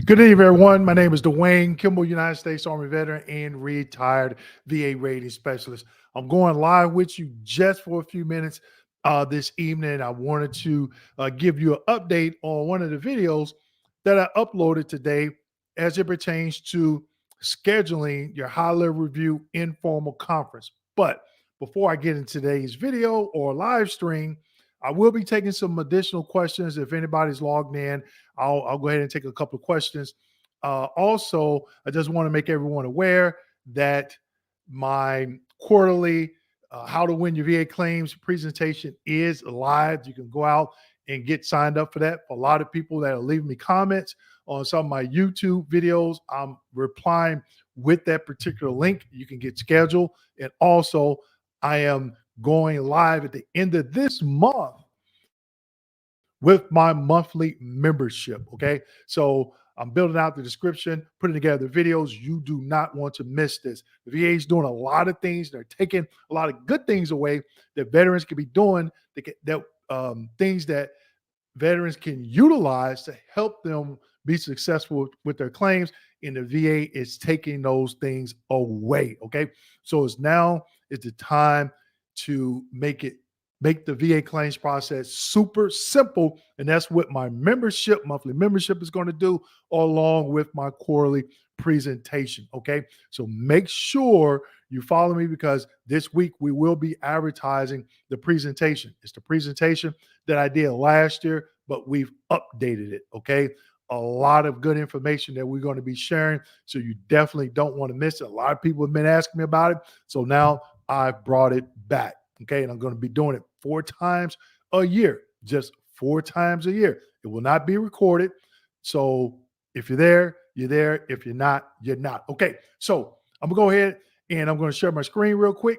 Good evening, everyone. My name is Dwayne Kimball, United States Army veteran and retired VA rating specialist. I'm going live with you just for a few minutes this evening. I wanted to give you an update on one of the videos that I uploaded today as it pertains to scheduling your high-level review informal conference. But before I get into today's video or live stream, I will be taking some additional questions. If anybody's logged in, I'll go ahead and take a couple of questions. Also, I just want to make everyone aware that my quarterly How to Win Your VA Claims presentation is live. You can go out and get signed up for that. For a lot of people that are leaving me comments on some of my YouTube videos, I'm replying with that particular link. You can get scheduled. And also, I am going live at the end of this month with my monthly membership. Okay. So I'm building out the description, putting together videos. You do not want to miss this. The VA is doing a lot of things. They're taking a lot of good things away that veterans can be doing, things that veterans can utilize to help them be successful with their claims. And the VA is taking those things away. Okay. So it's the time to make the VA claims process super simple. And that's what my monthly membership is going to do, along with my quarterly presentation. Okay. So make sure you follow me, because this week we will be advertising the presentation. It's the presentation that I did last year, but we've updated it. Okay. A lot of good information that we're going to be sharing. So you definitely don't want to miss it. A lot of people have been asking me about it. So now I've brought it back. Okay. And I'm going to be doing it 4 times a year, just 4 times a year. It will not be recorded. So if you're there, you're there. If you're not, you're not. Okay. So I'm going to go ahead and I'm going to share my screen real quick.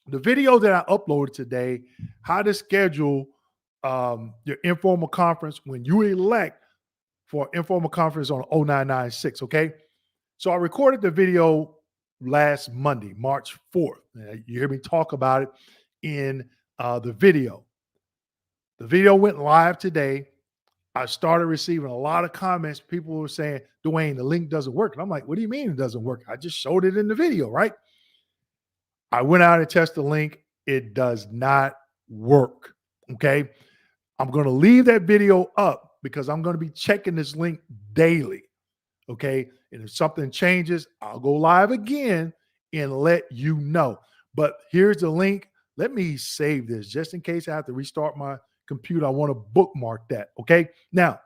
The video that I uploaded today, how to schedule your informal conference when you elect for informal conference on 0996. Okay. So I recorded the video last Monday, March 4th. You hear me talk about it in the video. The video went live today. I started receiving a lot of comments. People were saying, Dwayne, the link doesn't work. And I'm like, what do you mean it doesn't work? I just showed it in the video, right? I went out and tested the link. It does not work. Okay. I'm going to leave that video up because I'm going to be checking this link daily. Okay. And if something changes, I'll go live again and let you know. But here's the link. Let me save this just in case I have to restart my computer. I want to bookmark that. Okay. Now,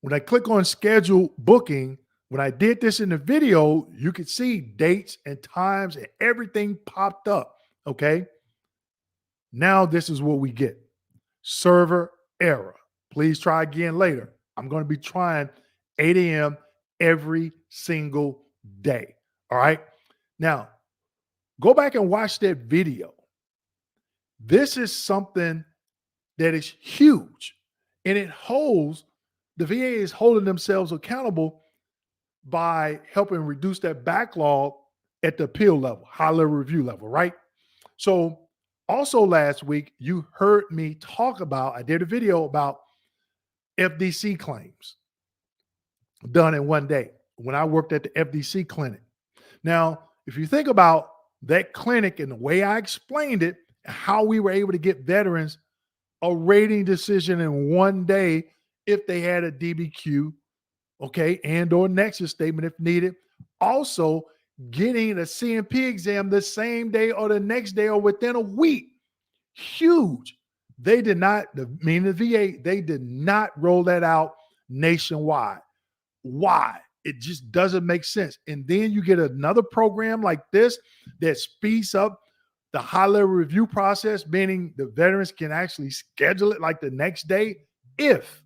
when I click on schedule booking, when I did this in the video, you could see dates and times and everything popped up. Okay. Now this is what we get. Server error. Please try again later. I'm going to be trying 8 a.m. every single day. All right. Now, go back and watch that video. This is something that is huge, and the VA is holding themselves accountable by helping reduce that backlog at the appeal level, high level review level, right? So also last week, you heard me talk about, I did a video about FDC claims done in one day when I worked at the FDC clinic. Now, if you think about that clinic and the way I explained it, how we were able to get veterans a rating decision in one day if they had a DBQ, okay, and or Nexus statement if needed. Also, getting a CMP exam the same day or the next day or within a week. Huge. They did not, meaning the VA, they did not roll that out nationwide. Why? It just doesn't make sense. And then you get another program like this that speeds up the high level review process, meaning the veterans can actually schedule it like the next day if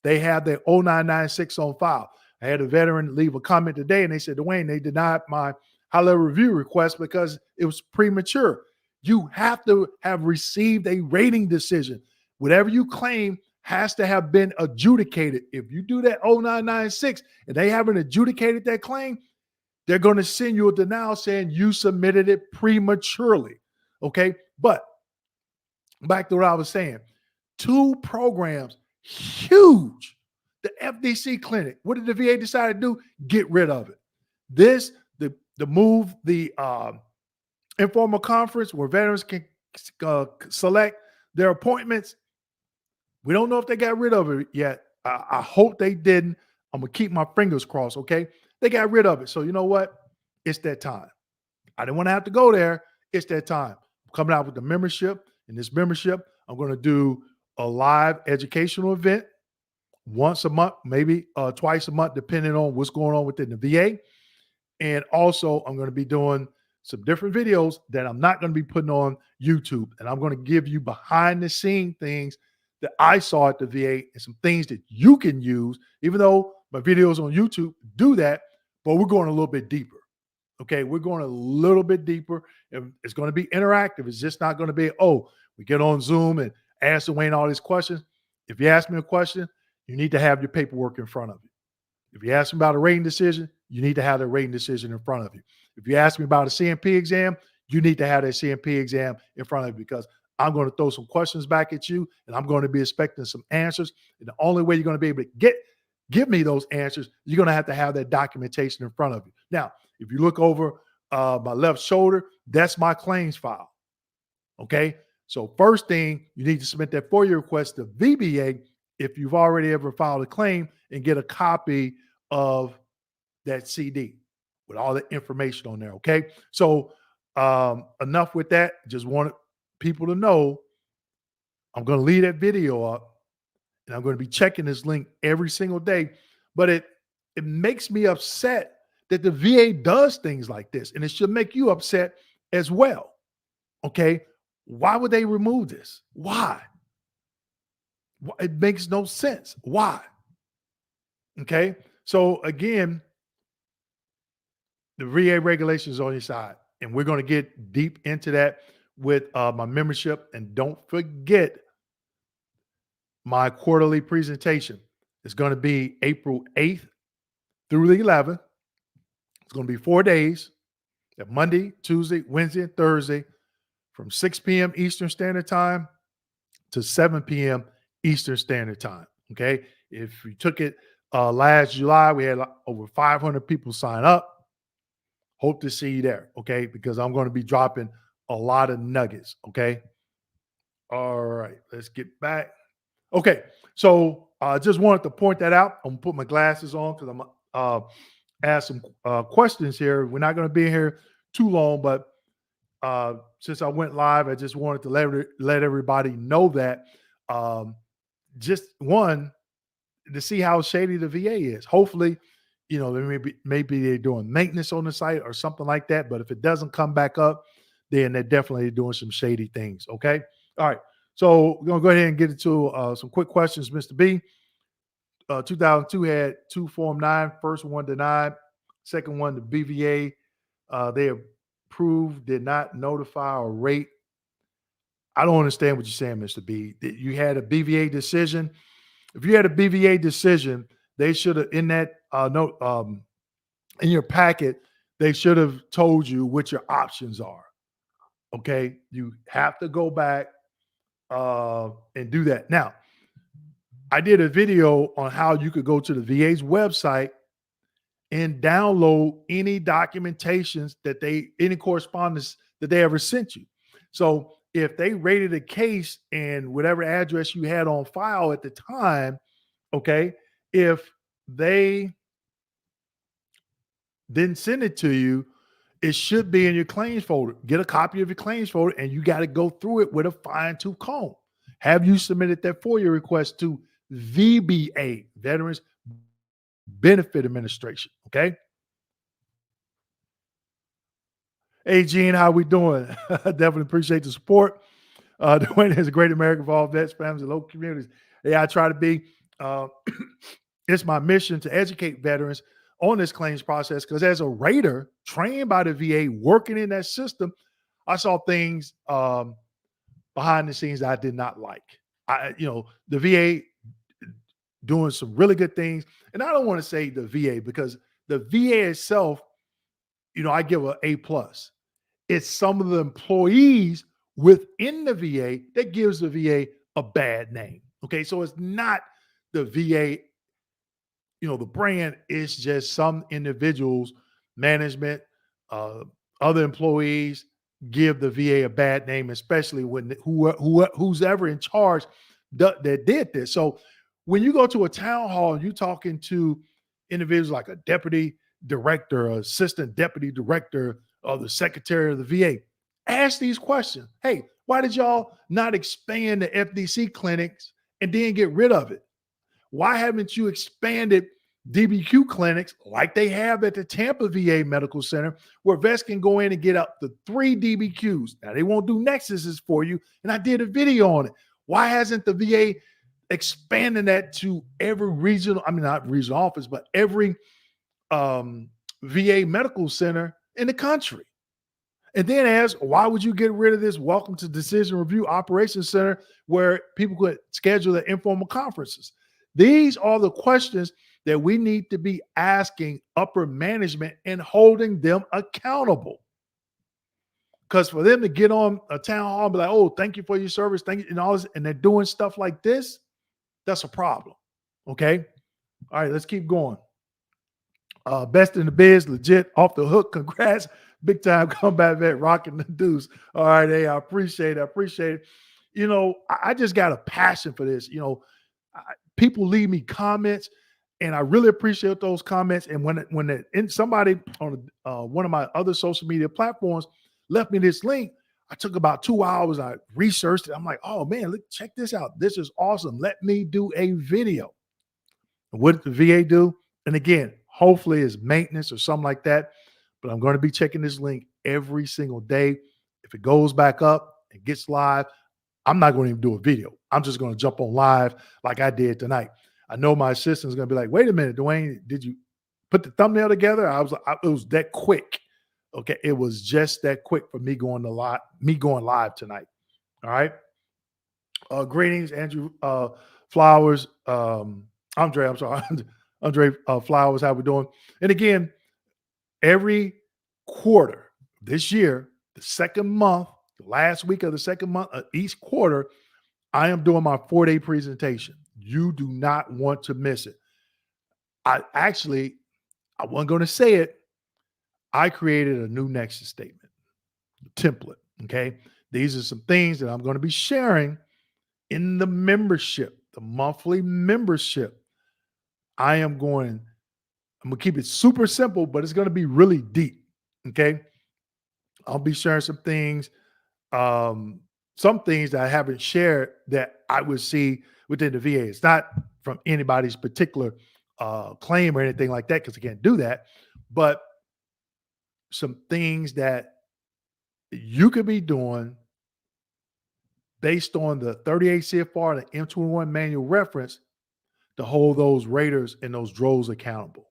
they have their 0996 on file. I had a veteran leave a comment today and they said, Dwayne, they denied my high level review request because it was premature. You have to have received a rating decision. Whatever you claim has to have been adjudicated. If you do that 0996 and they haven't adjudicated that claim, they're going to send you a denial saying you submitted it prematurely. Okay. But back to what I was saying, 2 programs, huge, The FDC clinic. What did the VA decide to do? Get rid of it. This, the move, the informal conference where veterans can select their appointments. We don't know if they got rid of it yet. I hope they didn't. I'm gonna keep my fingers crossed. Okay, they got rid of it. So you know what? It's that time. I didn't want to have to go there. It's that time. I'm coming out with the membership. In this membership, I'm going to do a live educational event once a month, maybe twice a month, depending on what's going on within the VA. And also, I'm going to be doing some different videos that I'm not going to be putting on YouTube. And I'm going to give you behind the scene things that I saw at the VA and some things that you can use, even though my videos on YouTube do that, but we're going a little bit deeper. Okay, we're going a little bit deeper, and it's going to be interactive. It's just not going to be, oh, we get on Zoom and ask Dwayne all these questions. If you ask me a question, you need to have your paperwork in front of you. If you ask me about a rating decision, you need to have the rating decision in front of you. If you ask me about a CMP exam, you need to have that CMP exam in front of you, because I'm going to throw some questions back at you, and I'm going to be expecting some answers. And the only way you're going to be able to give me those answers, you're going to have that documentation in front of you. Now, if you look over my left shoulder, that's my claims file. Okay. So first thing, you need to submit that FOIA request to VBA if you've already ever filed a claim, and get a copy of that CD with all the information on there. Okay. So enough with that. Just wanted people to know I'm going to leave that video up, and I'm going to be checking this link every single day. But it makes me upset that the VA does things like this, and it should make you upset as well. Okay, why would they remove this? Why? It makes no sense. Why? Okay, so again, the VA regulations on your side, and we're going to get deep into that with my membership. And don't forget my quarterly presentation. It's going to be April 8th through the 11th. It's going to be 4 days, Monday, Tuesday, Wednesday, and Thursday, from 6 p.m. Eastern Standard Time to 7 p.m. Eastern Standard Time. Okay. If you took it last July, we had over 500 people sign up. Hope to see you there. Okay. Because I'm going to be dropping a lot of nuggets. Okay. All right. Let's get back. Okay. So I just wanted to point that out. I'm going to put my glasses on because I'm ask some questions here. We're not going to be here too long, but since I went live, I just wanted to let everybody know that just one, to see how shady the VA is. Hopefully, maybe they're doing maintenance on the site or something like that. But if it doesn't come back up, then they're definitely doing some shady things. Okay. All right. So we're gonna go ahead and get into some quick questions, Mr. B. 2002 had 2 Form 9. First one denied. Second one, the BVA, they approved, did not notify or rate. I don't understand what you're saying, Mr. B. You had a BVA decision. If you had a BVA decision, they should have, in that note, in your packet, they should have told you what your options are. Okay. You have to go back and do that. Now, I did a video on how you could go to the VA's website and download any documentations that any correspondence that they ever sent you. So if they rated a case and whatever address you had on file at the time, okay, if they didn't send it to you, it should be in your claims folder. Get a copy of your claims folder, and you got to go through it with a fine-tooth comb. Have you submitted that FOIA request to VBA, Veterans Benefit Administration? Okay. Hey, Gene, how we doing? Definitely appreciate the support. Dwayne is a great American for all vets, families, and local communities. Yeah, I try to be. It's my mission to educate veterans on this claims process, because as a rater trained by the VA, working in that system, I saw things behind the scenes that I did not like. The VA doing some really good things, and I don't want to say the VA, because the VA itself, I give an A plus. It's some of the employees within the VA that gives the VA a bad name. Okay, so it's not the VA the brand is just some individuals, management, uh, other employees give the VA a bad name, especially when who's ever in charge that did this. So when you go to a town hall and you're talking to individuals like a deputy director, assistant deputy director, or the secretary of the VA, ask these questions. Hey, why did y'all not expand the FDC clinics and then get rid of it? Why haven't you expanded DBQ clinics like they have at the Tampa VA Medical Center, where vets can go in and get up to 3 DBQs? Now, they won't do Nexuses for you, and I did a video on it. Why hasn't the VA expanded that to every regional, I mean, not regional office, but every VA medical center in the country? And then ask, why would you get rid of this Welcome to Decision Review Operations Center where people could schedule their informal conferences? These are the questions that we need to be asking upper management and holding them accountable. Because for them to get on a town hall and be like, oh, thank you for your service, thank you, and all this, and they're doing stuff like this, that's a problem. Okay. All right, let's keep going. Best in the biz, legit, off the hook. Congrats. Big time comeback vet, rocking the deuce. All right, hey, I appreciate it. I appreciate it. I just got a passion for this. People leave me comments, and I really appreciate those comments. And when somebody on one of my other social media platforms left me this link, I took about 2 hours. I researched it. I'm like, oh man, look, check this out. This is awesome. Let me do a video. And what did the VA do? And again, hopefully it's maintenance or something like that. But I'm going to be checking this link every single day. If it goes back up and gets live, I'm not going to even do a video. I'm just going to jump on live like I did tonight. I know my assistant's going to be like, wait a minute, Dwayne, did you put the thumbnail together? It was that quick. Okay. It was just that quick for me going live tonight. All right. Greetings, Andrew Flowers. Andre Flowers, how we doing? And again, every quarter this year, the second month, the last week of the second month of each quarter, I am doing my 4-day presentation. You do not want to miss it. I wasn't going to say it. I created a new Nexus statement, template. Okay. These are some things that I'm going to be sharing in the membership, the monthly membership. I'm going to keep it super simple, but it's going to be really deep. Okay. I'll be sharing some things that I haven't shared that I would see within the VA. It's not from anybody's particular claim or anything like that, because I can't do that, but some things that you could be doing based on the 38 CFR and the M21 manual reference to hold those raters and those droves accountable.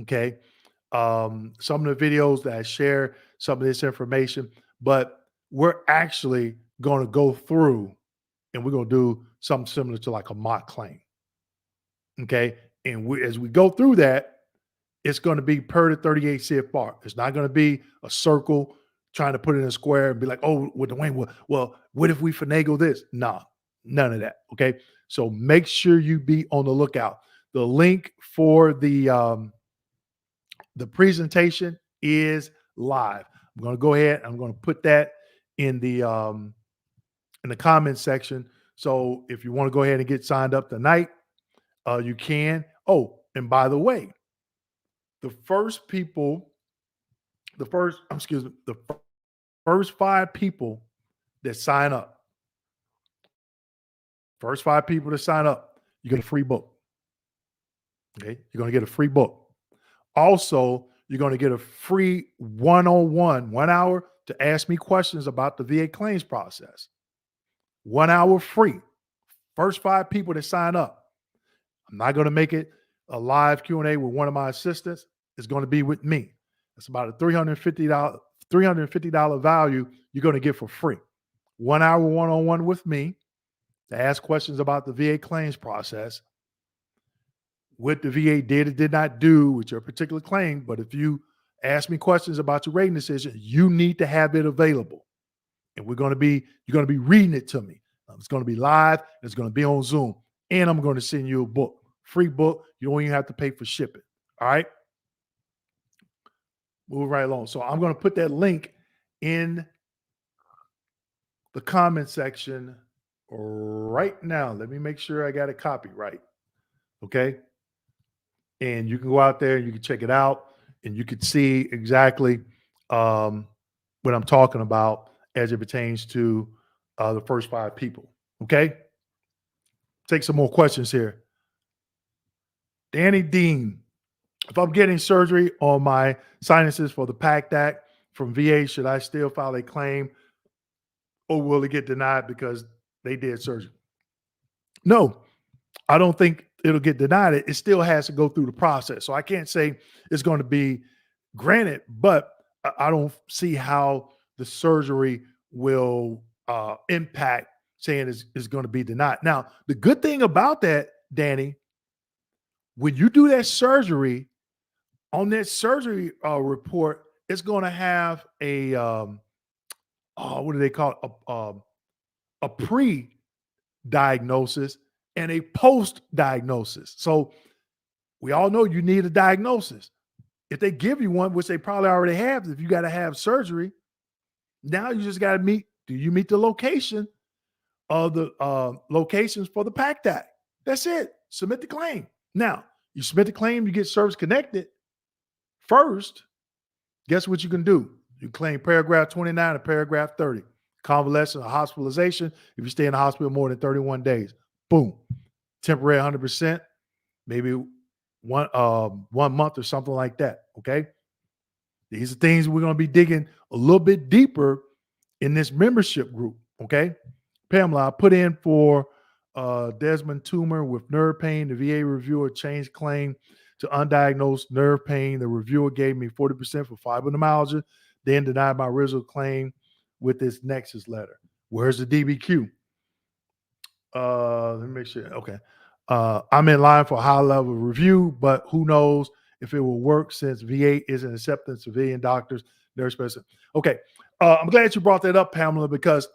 Okay. Some of the videos that I share, some of this information, but we're actually going to go through and we're going to do something similar to like a mock claim. Okay. And as we go through that, it's going to be per the 38 CFR. It's not going to be a circle trying to put it in a square and be like, oh, with Dwayne, well, what if we finagle this? Nah, none of that. Okay. So make sure you be on the lookout. The link for the presentation is live. I'm going to go ahead. I'm going to put that in the comment section. So if you want to go ahead and get signed up tonight, you can. Oh, and by the way, the first 5 people that sign up, you get a free book. Okay. You're going to get a free book. Also, you're going to get a free one-on-one, 1 hour to ask me questions about the VA claims process. 1 hour free. First 5 people that sign up. I'm not going to make it a live Q&A with one of my assistants. It's going to be with me. It's about a $350 value you're going to get for free. 1 hour one-on-one with me to ask questions about the VA claims process, what the VA did or did not do with your particular claim. But if you ask me questions about your rating decision, you need to have it available. And you're going to be reading it to me. It's going to be live. It's going to be on Zoom. And I'm going to send you a book free book. You don't even have to pay for shipping. All right. Move right along. So I'm going to put that link in the comment section right now. Let me make sure I got it copied right. Okay. And you can go out there and you can check it out and you can see exactly um, what I'm talking about as it pertains to the first 5 people. Okay. Take some more questions here. Danny Dean, if I'm getting surgery on my sinuses for the PACT Act from VA, should I still file a claim or will it get denied because they did surgery? No, I don't think it'll get denied. It still has to go through the process. So I can't say it's going to be granted, but I don't see how the surgery will impact saying it's going to be denied. Now, the good thing about that, Danny, when you do that surgery, on that surgery report, it's going to have a what do they call it? A pre-diagnosis and a post-diagnosis. So we all know you need a diagnosis. If they give you one, which they probably already have, if you got to have surgery, now you just got to meet. Do you meet the location of the locations for the PACT Act? That's it. Submit the claim. Now you submit the claim, you get service connected. First, guess what you can do? You claim paragraph 29 and paragraph 30. Convalescent or hospitalization if you stay in the hospital more than 31 days. Boom. Temporary 100%, maybe one month or something like that. Okay. These are things we're going to be digging a little bit deeper in this membership group. Okay. Pamela, I put in for Desmond tumor with nerve pain. The VA reviewer changed claim to undiagnosed nerve pain. The reviewer gave me 40% for fibromyalgia, then denied my original claim with this Nexus letter. Where's the DBQ? Let me make sure. Okay. I'm in line for a high level review, but who knows if it will work since VA isn't accepting civilian doctors, nurse person. Okay. I'm glad you brought that up, Pamela, because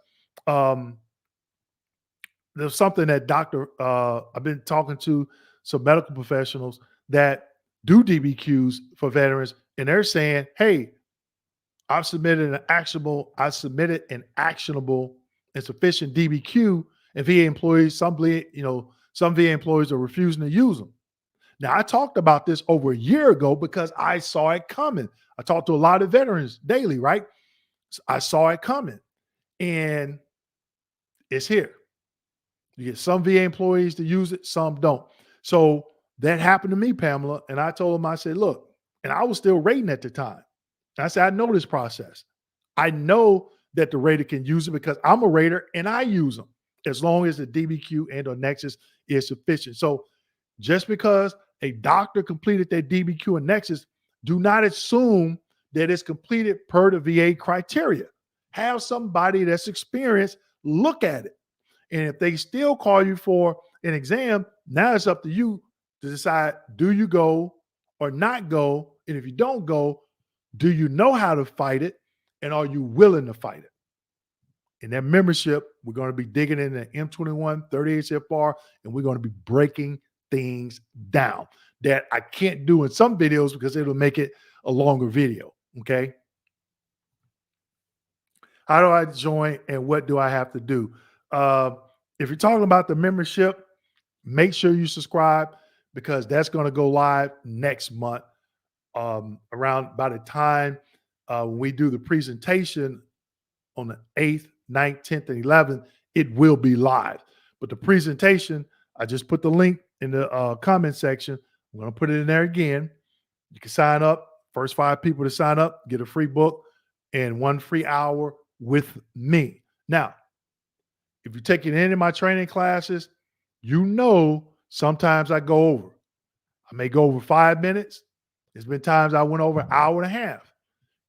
there's something that I've been talking to some medical professionals that do DBQs for veterans, and they're saying, hey, I submitted an actionable and sufficient DBQ, and VA employees, some VA employees are refusing to use them. Now, I talked about this over a year ago because I saw it coming. I talked to a lot of veterans daily, right? So I saw it coming, and it's here. You get some VA employees to use it, some don't. So that happened to me, Pamela, and I told them, I said, look, and I was still rating at the time. I said, I know this process. I know that the rater can use it because I'm a rater and I use them as long as the DBQ and or Nexus is sufficient. So just because a doctor completed their DBQ and Nexus, do not assume that it's completed per the VA criteria. Have somebody that's experienced look at it. And if they still call you for an exam, now it's up to you to decide, do you go or not go? And if you don't go, do you know how to fight it? And are you willing to fight it? In that membership, we're going to be digging in the M21, 38 CFR, and we're going to be breaking things down that I can't do in some videos because it'll make it a longer video. Okay. How do I join and what do I have to do? If you're talking about the membership, make sure you subscribe because that's going to go live next month. Around by the time when we do the presentation on the 8th, 9th, 10th, and 11th, it will be live. But the presentation, I just put the link in the comment section. I'm going to put it in there again. You can sign up. First 5 people to sign up, get a free book and 1 free hour with me. Now, if you're taking any of my training classes, you know sometimes I go over. I may go over 5 minutes. There's been times I went over an hour and a half.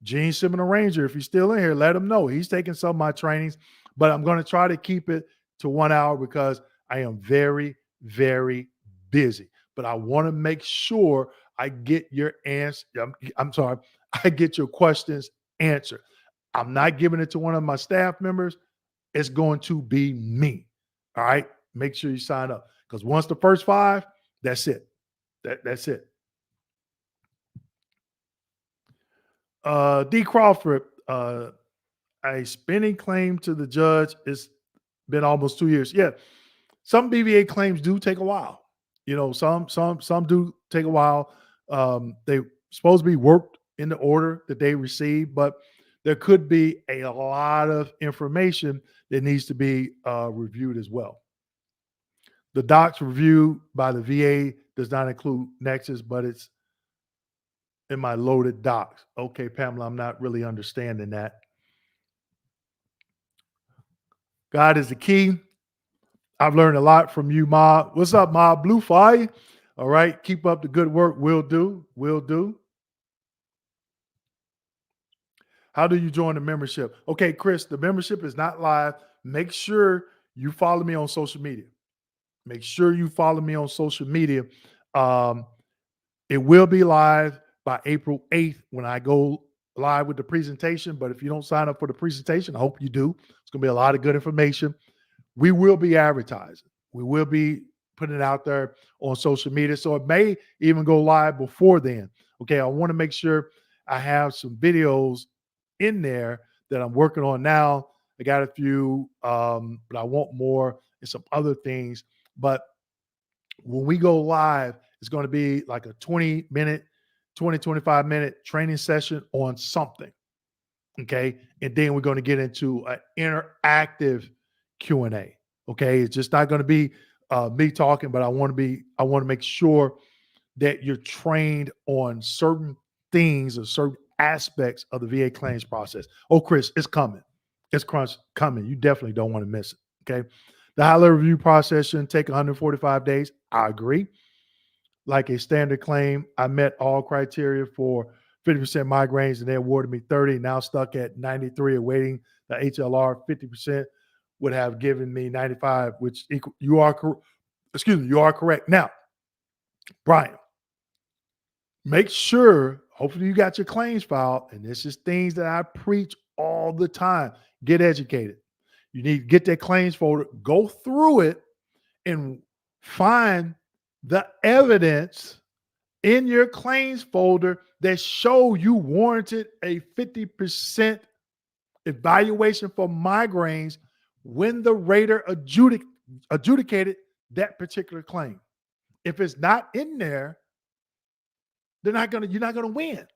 Gene Simmons Ranger, if he's still in here, let him know. He's taking some of my trainings, but I'm going to try to keep it to 1 hour because I am very, very busy. But I want to make sure I get your answer. I'm sorry, I get your questions answered. I'm not giving it to one of my staff members. It's going to be me. All right. Make sure you sign up because once the first 5, That's it. That's it. D. Crawford, a spending claim to the judge. It's been almost 2 years. Yeah, some BVA claims do take a while. Some do take a while. They supposed to be worked in the order that they receive, but there could be a lot of information that needs to be reviewed as well. The docs review by the VA does not include Nexus, but it's in my loaded docs. Okay, Pamela, I'm not really understanding that. God is the key. I've learned a lot from you, Ma. What's up, Ma? Blue Fire. All right. Keep up the good work. Will do. Will do. How do you join the membership? Okay, Chris, the membership is not live. Make sure you follow me on social media. Make sure you follow me on social media. Um, it will be live by April 8th when I go live with the presentation. But if you don't sign up for the presentation, I hope you do. It's going to be a lot of good information. We will be advertising. We will be putting it out there on social media. So it may even go live before then. Okay, I want to make sure I have some videos in there that I'm working on now. I got a few, but I want more and some other things. But when we go live, it's going to be like a 25-minute training session on something. Okay. And then we're going to get into an interactive Q&A. Okay. It's just not going to be me talking, but I want to make sure that you're trained on certain things or certain aspects of the VA claims process. Oh, Chris, it's coming. It's coming. You definitely don't want to miss it. Okay. The high level review process shouldn't take 145 days. I agree. Like a standard claim, I met all criteria for 50% migraines and they awarded me 30, now stuck at 93, awaiting the HLR. 50% would have given me 95, which you are correct. Now, Brian, make sure, hopefully you got your claims filed, and this is things that I preach all the time. Get educated. You need to get that claims folder, go through it, and find the evidence in your claims folder that show you warranted a 50% evaluation for migraines when the rater adjudicated that particular claim. If it's not in there, you're not gonna win.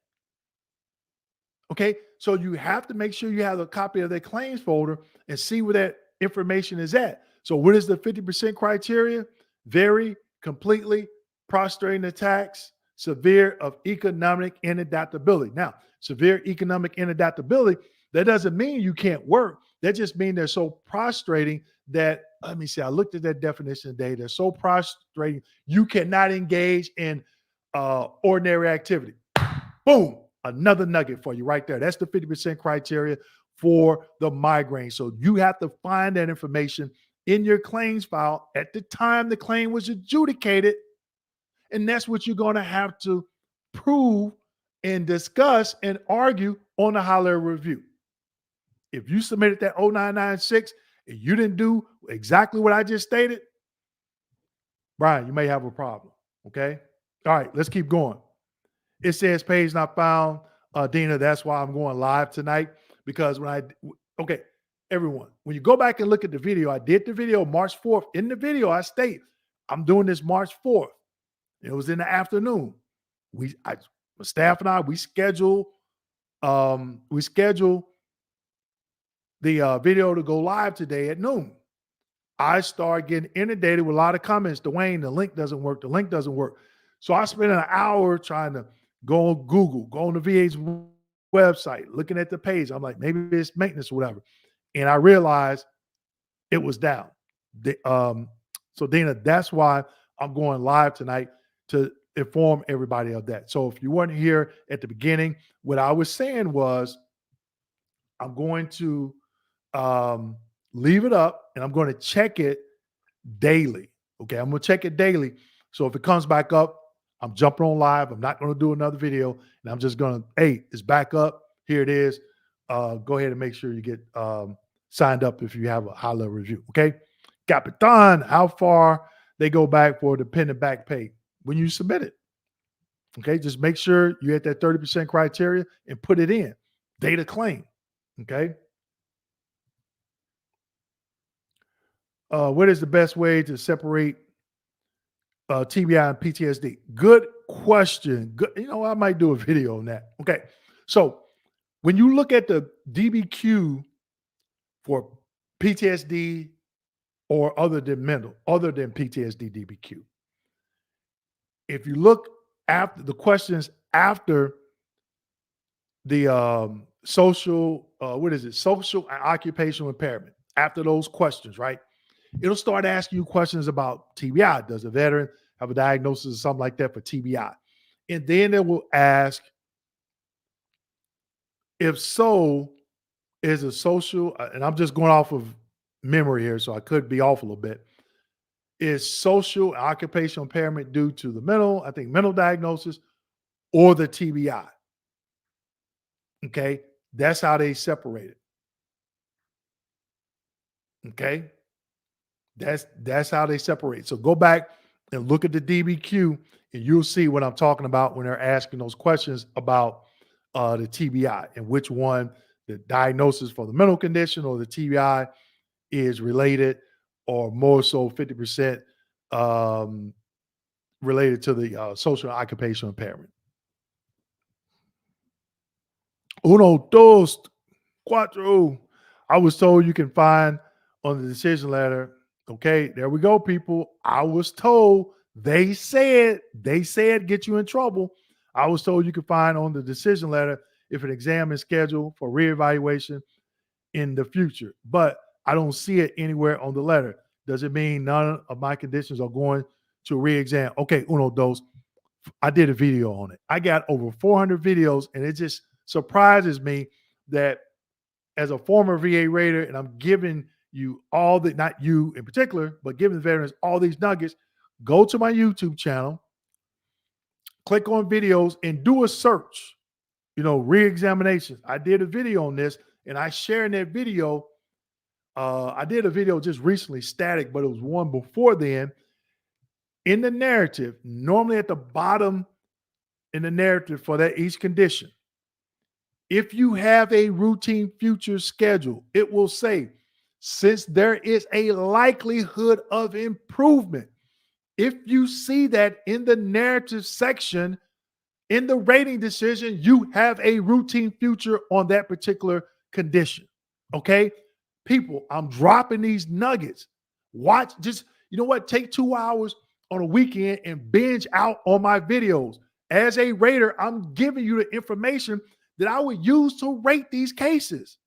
Okay, so you have to make sure you have a copy of that claims folder and see where that information is at. So, what is the 50% criteria? Very completely prostrating attacks, severe of economic inadaptability. Now, severe economic inadaptability, that doesn't mean you can't work. That just means they're so prostrating that, let me see, I looked at that definition today. They're so prostrating, you cannot engage in ordinary activity. Boom, another nugget for you right there. That's the 50% criteria for the migraine. So you have to find that information in your claims file at the time the claim was adjudicated. And that's what you're going to have to prove and discuss and argue on the high level review. If you submitted that 0996 and you didn't do exactly what I just stated, Brian, you may have a problem. Okay. All right, let's keep going. It says page not found. Dina, that's why I'm going live tonight, because okay, everyone, when you go back and look at the video, I did the video March 4th. In the video, I state I'm doing this March 4th. It was in the afternoon. My staff and I, we schedule the video to go live today at noon. I start getting inundated with a lot of comments. Dwayne, the link doesn't work. The link doesn't work. So I spent an hour trying to go on Google, go on the VA's website, looking at the page. I'm like, maybe it's maintenance or whatever. And I realized it was down. So Dana, that's why I'm going live tonight to inform everybody of that. So if you weren't here at the beginning, what I was saying was I'm going to leave it up and I'm going to check it daily. Okay, I'm going to check it daily. So if it comes back up, I'm jumping on live. I'm not going to do another video, and I'm just going to, hey, it's back up. Here it is. Go ahead and make sure you get signed up if you have a high level review. Okay, Capitan, how far they go back for dependent back pay when you submit it. Okay, just make sure you hit that 30% criteria and put it in. Data claim. Okay. What is the best way to separate TBI and PTSD? Good question. Good. I might do a video on that. Okay. So when you look at the DBQ for PTSD or other than PTSD DBQ, if you look after the questions after the social and occupational impairment, after those questions, right? It'll start asking you questions about TBI. Does a veteran have a diagnosis or something like that for TBI? And then it will ask, if so, is a social, and I'm just going off of memory here, so I could be off a little bit. Is social and occupational impairment due to the mental diagnosis or the TBI? Okay. That's how they separate it. Okay. That's how they separate. So go back and look at the DBQ, and you'll see what I'm talking about when they're asking those questions about the TBI and which one the diagnosis for the mental condition or the TBI is related, or more so 50% related to the social and occupational impairment. Uno, dos, cuatro. I was told you can find on the decision letter. Okay, there we go, people. I was told, they said get you in trouble. I was told you could find on the decision letter if an exam is scheduled for reevaluation in the future, but I don't see it anywhere on the letter. Does it mean none of my conditions are going to re-exam? Okay, uno, dos. I did a video on it. I got over 400 videos, and it just surprises me that as a former VA rater, and I'm giving you all the, not you in particular, but giving the veterans all these nuggets, go to my YouTube channel, click on videos, and do a search, re-examinations. I did a video on this, and I share in that video. I did a video just recently, static, but it was one before then. In the narrative, normally at the bottom in the narrative for that each condition, if you have a routine future schedule, it will say, since there is a likelihood of improvement. If you see that in the narrative section, in the rating decision, you have a routine future on that particular condition. Okay? People, I'm dropping these nuggets. Watch, just, take 2 hours on a weekend and binge out on my videos. As a rater, I'm giving you the information that I would use to rate these cases.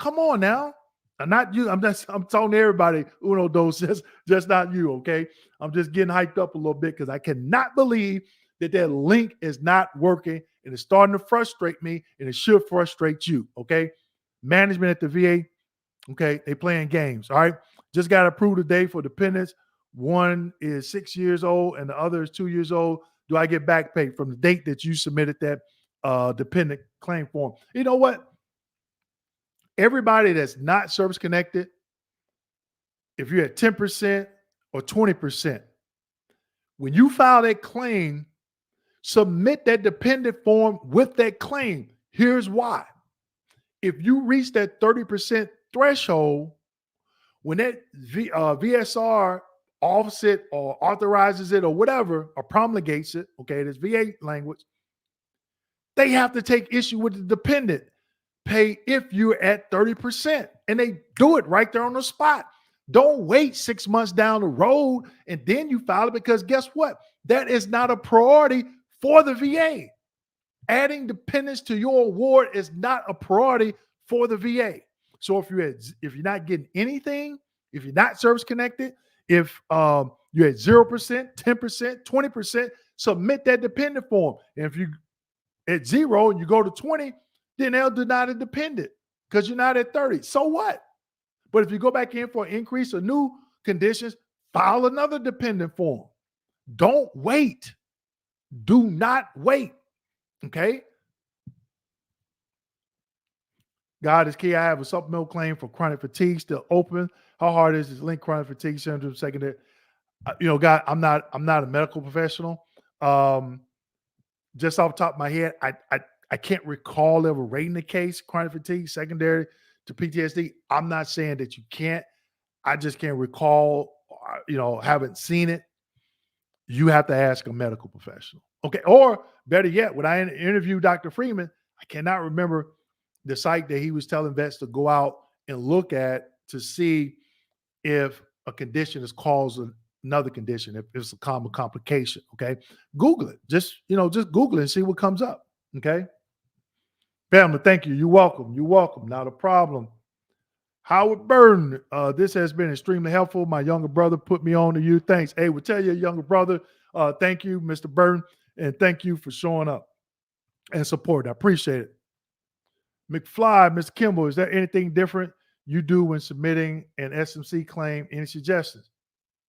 Come on now. I'm not you. I'm telling everybody, uno, dos, just not you, okay? I'm just getting hyped up a little bit because I cannot believe that link is not working, and it's starting to frustrate me, and it should frustrate you, okay? Management at the VA, okay, they playing games, all right? Just got approved today for dependents. One is 6 years old and the other is 2 years old. Do I get back pay from the date that you submitted that dependent claim form? You know what? Everybody that's not service connected, if you're at 10% or 20%, when you file that claim, submit that dependent form with that claim. Here's why. If you reach that 30% threshold, when that VSR offset or authorizes it or whatever, or promulgates it, okay, this VA language, they have to take issue with the dependent pay if you're at 30%. And they do it right there on the spot. Don't wait 6 months down the road and then you file it, because guess what? That is not a priority for the VA. Adding dependents to your award is not a priority for the VA. So if you're not getting anything, if you're not service connected, if you're at 0%, 10%, 20%, submit that dependent form. And if you at 0 and you go to 20, then they'll deny the dependent because you're not at 30. So what? But if you go back in for an increase or new conditions, file another dependent form. Don't wait. Do not wait. Okay? God is key. I have a supplemental claim for chronic fatigue still open. How hard is this link chronic fatigue syndrome secondary? God, I'm not a medical professional. Um, just off the top of my head, I can't recall ever rating the case chronic fatigue secondary to PTSD. I'm not saying that you can't. I just can't recall. Haven't seen it. You have to ask a medical professional. Okay. Or better yet, when I interviewed Dr. Freeman, I cannot remember the site that he was telling vets to go out and look at to see if a condition is causing another condition, if it's a common complication. Okay. Google it. Just Google it and see what comes up. Okay. Family, thank you. You're welcome. You're welcome. Not a problem. Howard Burton, this has been extremely helpful. My younger brother put me on to you. Thanks. Hey, we'll tell your younger brother, thank you, Mr. Burton, and thank you for showing up and support. I appreciate it. McFly, Mr. Kimball, is there anything different you do when submitting an SMC claim? Any suggestions?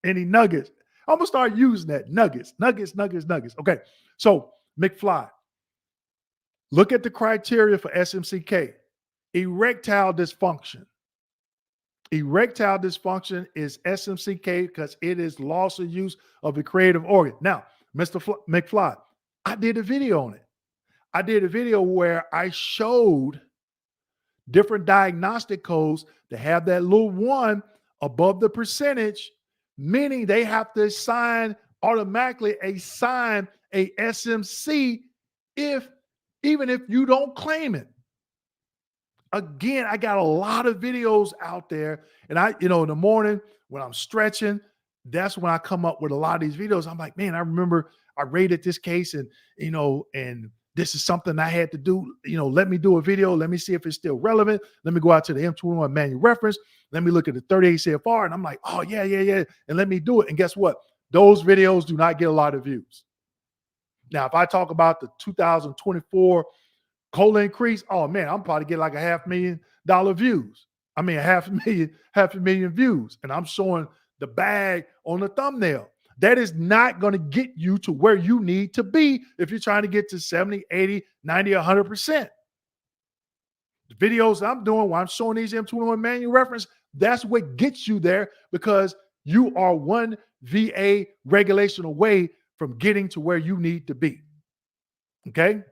Any nuggets? I'm gonna start using that. Nuggets, nuggets, nuggets, nuggets. Okay. So, McFly, look at the criteria for SMCK. Erectile dysfunction. Erectile dysfunction is SMCK because it is loss of use of the creative organ. Now, Mr. McFly, I did a video on it. I did a video where I showed different diagnostic codes that have that little one above the percentage, meaning they have to automatically assign a SMC even if you don't claim it. Again, I got a lot of videos out there, and in the morning when I'm stretching, that's when I come up with a lot of these videos. I'm like, man, I remember I rated this case, and this is something I had to do. Let me do a video. Let me see if it's still relevant. Let me go out to the M21 manual reference. Let me look at the 38 CFR, and I'm like, oh yeah, and let me do it. And guess what? Those videos do not get a lot of views. Now, if I talk about the 2024 cola increase, oh man, I'm probably get like a $500,000 views. I mean, half a million views. And I'm showing the bag on the thumbnail. That is not going to get you to where you need to be if you're trying to get to 70, 80, 90, 100%. The videos I'm doing while I'm showing these M21 manual reference, that's what gets you there because you are one VA regulation away from getting to where you need to be. Okay?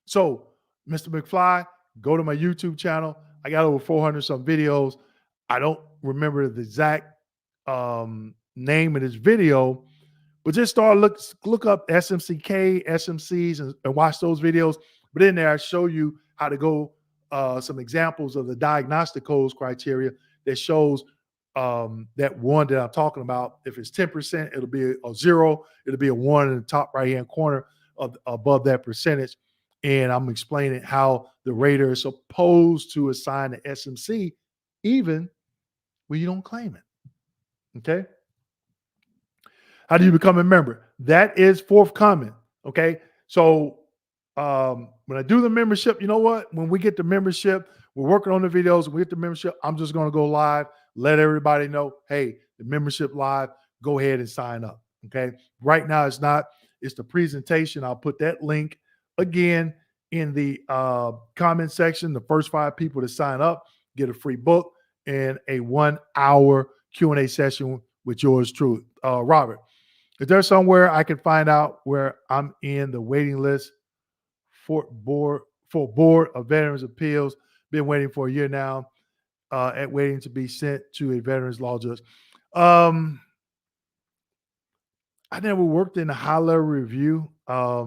So, Mr. McFly, go to my YouTube channel. I got over 400 some videos. I don't remember the exact name of this video, but just look up SMCK, SMCs, and watch those videos. But in there, I show you how to go some examples of the diagnostic codes criteria that shows that one that I'm talking about. If it's 10%, it'll be a 0. It'll be a 1 in the top right-hand corner above that percentage. And I'm explaining how the rater is supposed to assign the SMC even when you don't claim it. Okay. How do you become a member? That is forthcoming. Okay. So when I do the membership, you know what? When we get the membership, we're working on the videos. When we get the membership, I'm just going to go live, let everybody know, hey, the membership live, go ahead and sign up. Okay. Right now, it's the presentation. I'll put that link again in the comment section. The first 5 people to sign up get a free book and a 1-hour Q&A session with yours truly, Robert. Is there somewhere I can find out where I'm in the waiting list for board of Veterans Appeals? Been waiting for a year now, waiting to be sent to a veterans law judge. I never worked in a high level review. I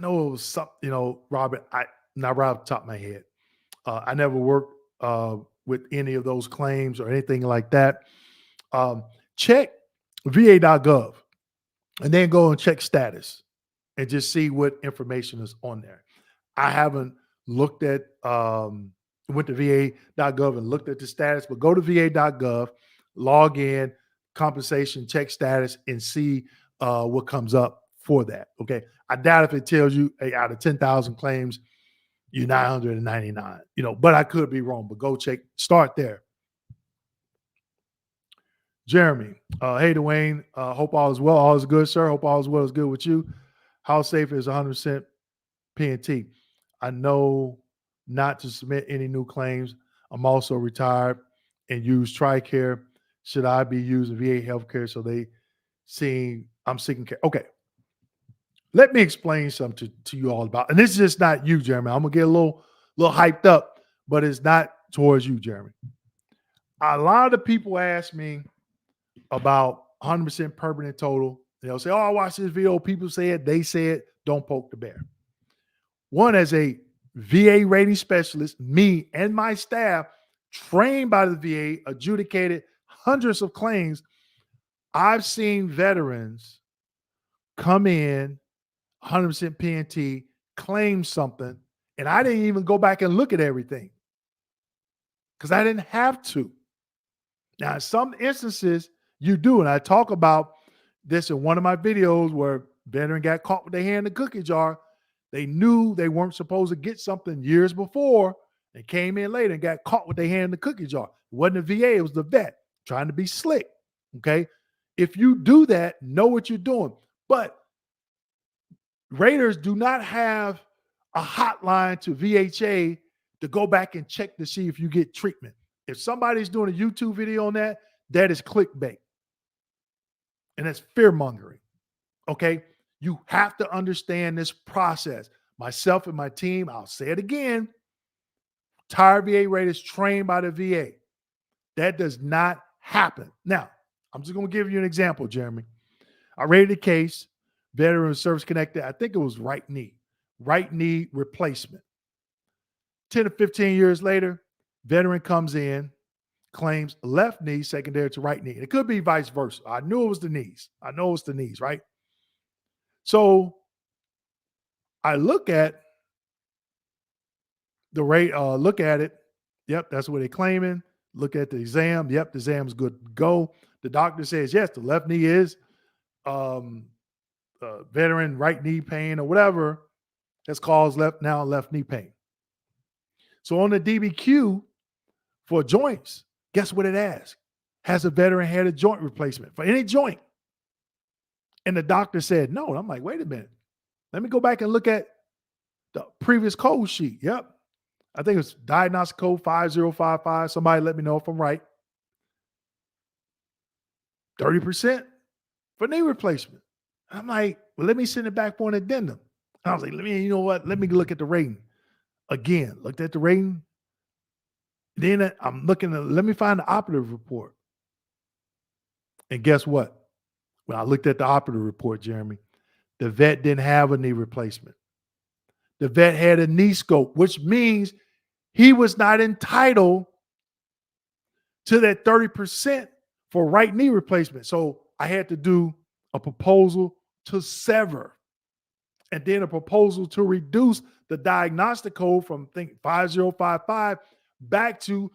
know it was something, Robert. Not right off the top of my head. I never worked with any of those claims or anything like that. Check va.gov and then go and check status and just see what information is on there. I haven't looked at went to va.gov and looked at the status, but go to va.gov, log in, compensation, check status, and see what comes up for that. Okay. I doubt if it tells you, hey, out of 10,000 claims, you're 999, but I could be wrong, but go check, start there. Jeremy, hey, Dwayne, hope all is well. All is good, sir. Hope all is well is good with you. How safe is 100% P&T? I know not to submit any new claims. I'm also retired and use TRICARE. should I be using VA healthcare so they seeing I'm seeking care? Okay, let me explain something to you all about, and this is just not you, Jeremy. I'm gonna get a little hyped up, but it's not towards you, Jeremy. A lot of people ask me about 100% permanent total. They'll say, "Oh, I watched this video. People say it. They say it. Don't poke the bear." One, as a VA rating specialist, me and my staff, trained by the VA, adjudicated hundreds of claims. I've seen veterans come in 100% PNT, claim something, and I didn't even go back and look at everything because I didn't have to. Now, in some instances, you do, and I talk about this in one of my videos where veteran got caught with their hand in the cookie jar. They knew they weren't supposed to get something years before and came in later and got caught with their hand in the cookie jar. It wasn't the VA, it was the vet trying to be slick. Okay. If you do that, know what you're doing. But Raiders do not have a hotline to VHA to go back and check to see if you get treatment. If somebody's doing a YouTube video on that, that is clickbait. And that's fear mongering. Okay. You have to understand this process. Myself and my team, I'll say it again, retired VA Raiders trained by the VA. That does not happen. Now, I'm just going to give you an example, Jeremy. I rated a case, veteran service connected. I think it was right knee replacement. 10 to 15 years later, veteran comes in, claims left knee secondary to right knee. It could be vice versa. I knew it was the knees. I know it's the knees, right? So I look at the rate, look at it. Yep, that's what they're claiming. Look at the exam. Yep, the exam's good to go. The doctor says, yes, the left knee is veteran right knee pain or whatever that's caused left knee pain. So on the DBQ for joints, guess what it asks? Has a veteran had a joint replacement for any joint? And the doctor said no. And I'm like, wait a minute. Let me go back and look at the previous code sheet. Yep. I think it's diagnostic code 5055. Somebody let me know if I'm right. 30% for knee replacement. I'm like, well, let me send it back for an addendum. I was like, you know what? Let me look at the rating. Again, looked at the rating. Then I'm looking at, let me find the operative report. And guess what? When I looked at the operative report, Jeremy, the vet didn't have a knee replacement. The vet had a knee scope, which means he was not entitled to that 30% for right knee replacement. So I had to do a proposal to sever and then a proposal to reduce the diagnostic code from 5055 back to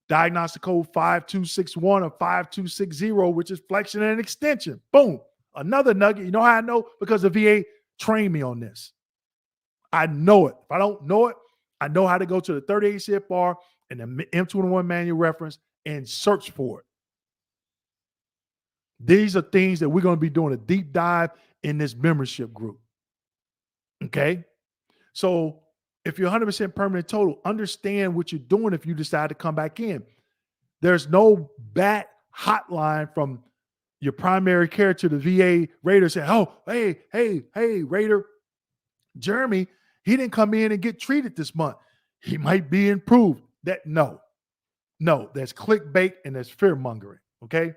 diagnostic code 5261 or 5260, which is flexion and extension. Boom. Another nugget. You know how I know? Because the VA trained me on this. I know it. If I don't know it, I know how to go to the 38 CFR and the M21 manual reference and search for it. These are things that we're going to be doing a deep dive in this membership group. Okay. So if you're 100% permanent total, understand what you're doing if you decide to come back in. There's no bat hotline from your primary care to the VA Raider saying, oh, hey, Raider, Jeremy, he didn't come in and get treated this month. He might be improved. No, that's clickbait and that's fear mongering. Okay.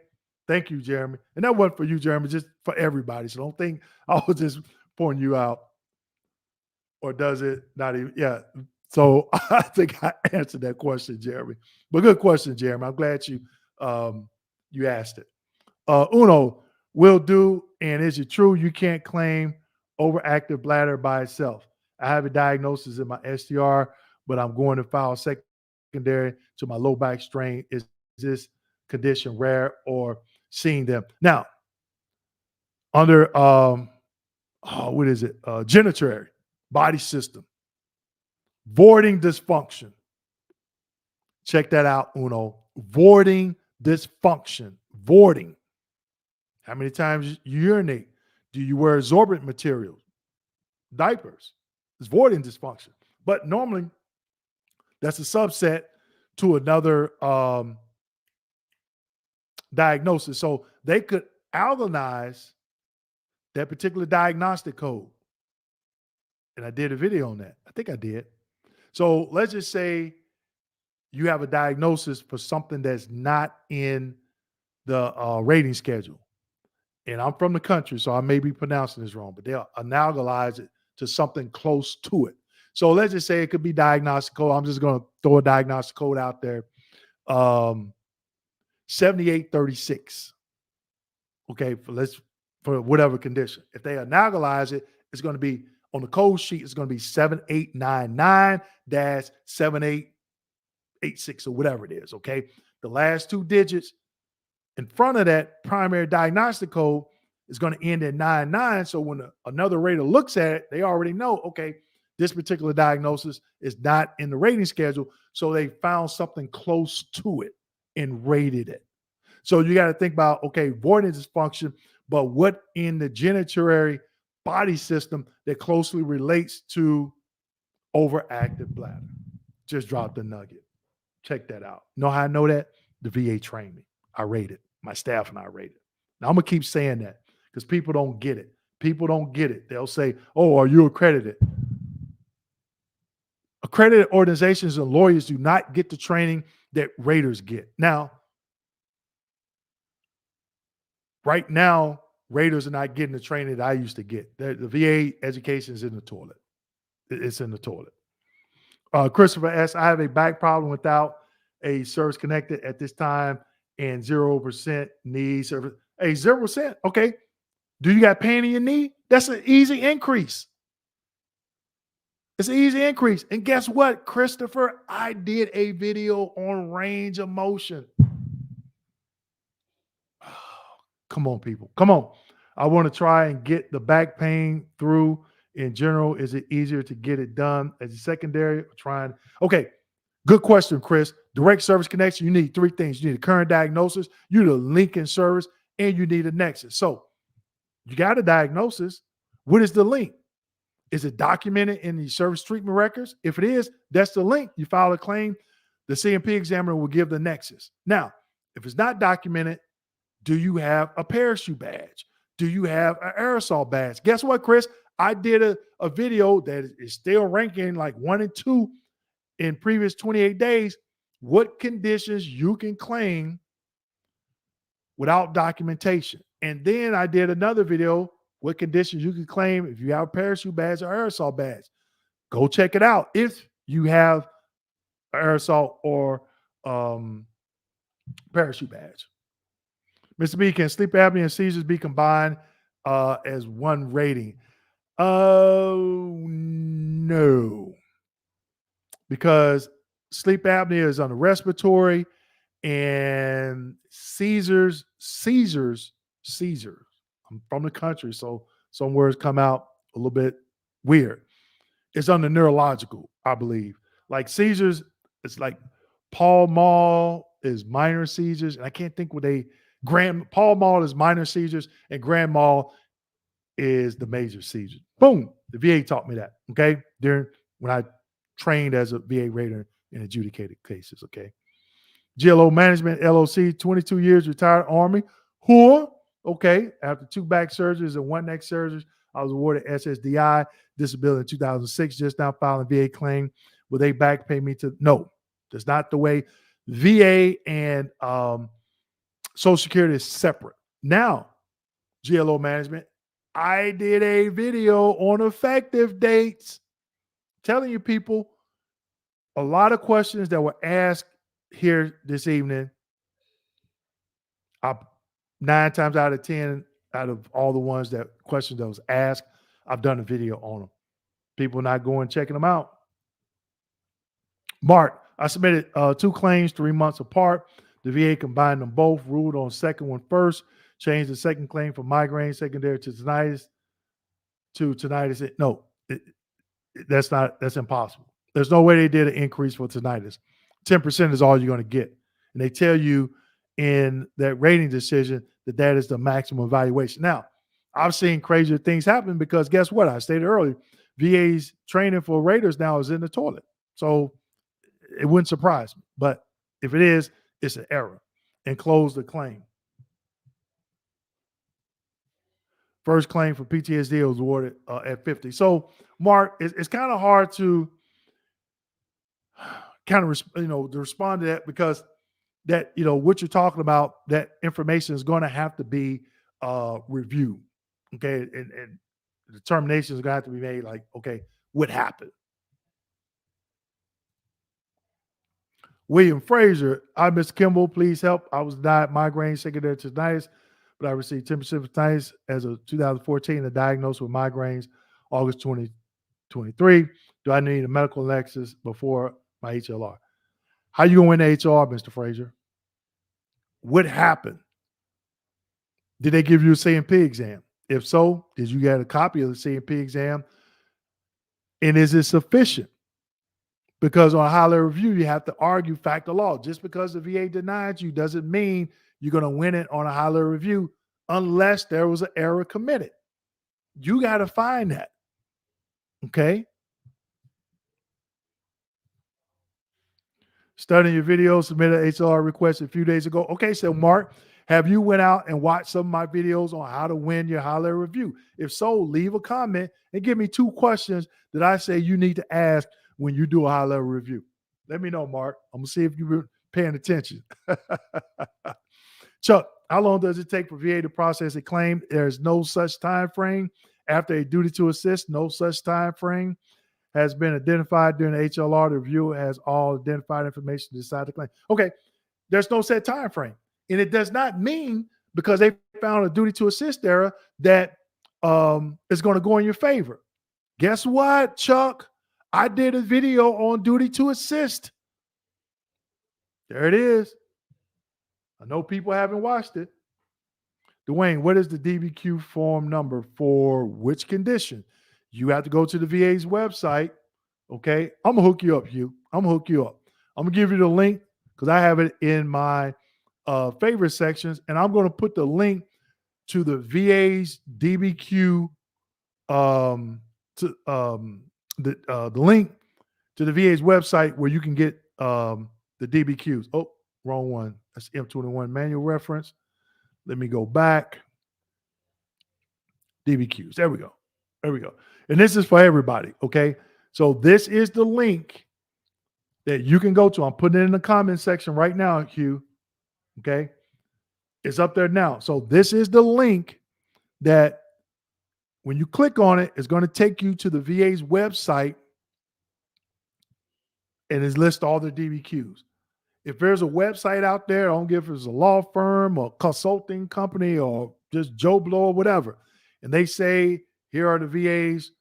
Thank you, Jeremy. And that wasn't for you, Jeremy, just for everybody. So don't think I was just pointing you out. Or does it not even? Yeah. So I think I answered that question, Jeremy. But good question, Jeremy. I'm glad you asked it. Uno, will do. And is it true you can't claim overactive bladder by itself? I have a diagnosis in my STR, but I'm going to file secondary to my low back strain. Is this condition rare or seeing them? Now, under what is it? Genitoury body system, voiding dysfunction. Check that out, Uno. Voiding dysfunction. Voiding. How many times you urinate? Do you wear absorbent materials? Diapers. It's voiding dysfunction. But normally, that's a subset to another diagnosis. So they could algorithmize that particular diagnostic code. And I did a video on that. I think I did. So let's just say you have a diagnosis for something that's not in the rating schedule. And I'm from the country, so I may be pronouncing this wrong, but they'll analogize it to something close to it. So let's just say it could be diagnostic code. I'm just going to throw a diagnostic code out there. 7836. Okay, for whatever condition. If they analogize it, it's going to be on the code sheet, it's going to be 7899-7886 or whatever it is. Okay. The last two digits in front of that primary diagnostic code is going to end in 99. So when another rater looks at it, they already know, okay, this particular diagnosis is not in the rating schedule. So they found something close to it and rated it. So you got to think about, okay, voiding dysfunction, but what in the genitourinary body system that closely relates to overactive bladder? Just drop the nugget. Check that out. Know how I know that? The VA trained me. I rate it. My staff and I rate it. Now I'm going to keep saying that because people don't get it. People don't get it. They'll say, oh, are you accredited? Accredited organizations and lawyers do not get the training that raters get. Now, right now, raters are not getting the training that I used to get. The VA education is in the toilet. It's in the toilet. Christopher S., I have a back problem without a service connected at this time and 0% knee service. Hey, 0%. Okay. Do you got pain in your knee? That's an easy increase. It's an easy increase. And guess what, Christopher? I did a video on range of motion. Come on, people. Come on. I want to try and get the back pain through. In general, is it easier to get it done as a secondary or trying? Okay, good question, Chris. Direct service connection, you need three things. You need a current diagnosis, you need a link in service, and you need a nexus. So you got a diagnosis. What is the link? Is it documented in the service treatment records? If it is, that's the link. You file a claim, the CMP examiner will give the nexus. Now, if it's not documented, do you have a parachute badge? Do you have an aerosol badge? Guess what, Chris? I did a video that is still ranking like 1 and 2 in previous 28 days. What conditions you can claim without documentation. And then I did another video, what conditions you can claim if you have a parachute badge or aerosol badge. Go check it out if you have aerosol or parachute badge. Mr. B, can sleep apnea and seizures be combined as one rating? No. Because sleep apnea is on the respiratory and seizures. I'm from the country, so some words come out a little bit weird. It's on the neurological, I believe. Like seizures, it's like Paul Mall is minor seizures, and I can't think what Paul Mall is minor seizures, and grand mal is the major seizures. Boom. The VA taught me that. Okay. When I trained as a VA rater in adjudicated cases. Okay. GLO management, LOC, 22 years, retired Army. Okay. After 2 back surgeries and 1 neck surgery, I was awarded SSDI disability in 2006, just now filing VA claim. Will they back pay me to? No, that's not the way. VA and Social Security is separate. Now, GLO management, I did a video on effective dates telling you people a lot of questions that were asked here this evening. 9 times out of 10, out of all the questions that was asked, I've done a video on them. People not going checking them out. Mark, I submitted 2 claims 3 months apart. The VA combined them both, ruled on second one first, changed the second claim from migraine secondary to tinnitus No, that's impossible. There's no way they did an increase for tinnitus. 10% is all you're going to get. And they tell you in that rating decision that is the maximum evaluation. Now, I've seen crazier things happen because guess what? I stated earlier, VA's training for raters now is in the toilet. So it wouldn't surprise me. But if it is, it's an error and close the claim. First claim for PTSD was awarded at 50. So, Mark, it's kind of hard to kind of to respond to that because that what you're talking about, that information is going to have to be reviewed. Okay, and determinations are going to have to be made. Like, okay, what happened? William Fraser, I, Mr. Kimball, please help. I was denied migraine secondary to tinnitus, but I received 10% of tinnitus as of 2014 and diagnosed with migraines August 2023. Do I need a medical nexus before my HLR? How you going to win the HR, Mr. Fraser? What happened? Did they give you a CMP exam? If so, did you get a copy of the CMP exam? And is it sufficient? Because on a high level review, you have to argue fact or law. Just because the VA denied you doesn't mean you're going to win it on a high level review unless there was an error committed. You got to find that. Okay. Studying your video, submitted an HR request a few days ago. Okay, so Mark, have you went out and watched some of my videos on how to win your high level review? If so, leave a comment and give me 2 questions that I say you need to ask when you do a high level review. Let me know, Mark. I'm gonna see if you've been paying attention. Chuck, how long does it take for VA to process a claim? There's no such time frame. After a duty to assist, no such time frame has been identified during the HLR. The reviewer has all identified information to decide the claim. Okay, there's no set time frame. And it does not mean because they found a duty to assist error that it's going to go in your favor. Guess what, Chuck? I did a video on duty to assist. There it is. I know people haven't watched it. Dwayne, what is the DBQ form number for which condition? You have to go to the VA's website. Okay. I'm going to hook you up, Hugh. I'm going to hook you up. I'm going to give you the link because I have it in my favorite sections. And I'm going to put the link to the VA's DBQ, the link to the VA's website where you can get the DBQs. Oh, wrong one. That's M21 manual reference. Let me go back. DBQs. There we go. There we go. And this is for everybody. Okay. So this is the link that you can go to. I'm putting it in the comment section right now, Hugh. Okay. It's up there now. So this is the link that when you click on it, it's going to take you to the VA's website and it's list all the DBQs. If there's a website out there, I don't give if it's a law firm or consulting company or just Joe Blow or whatever, and they say, here are the VA's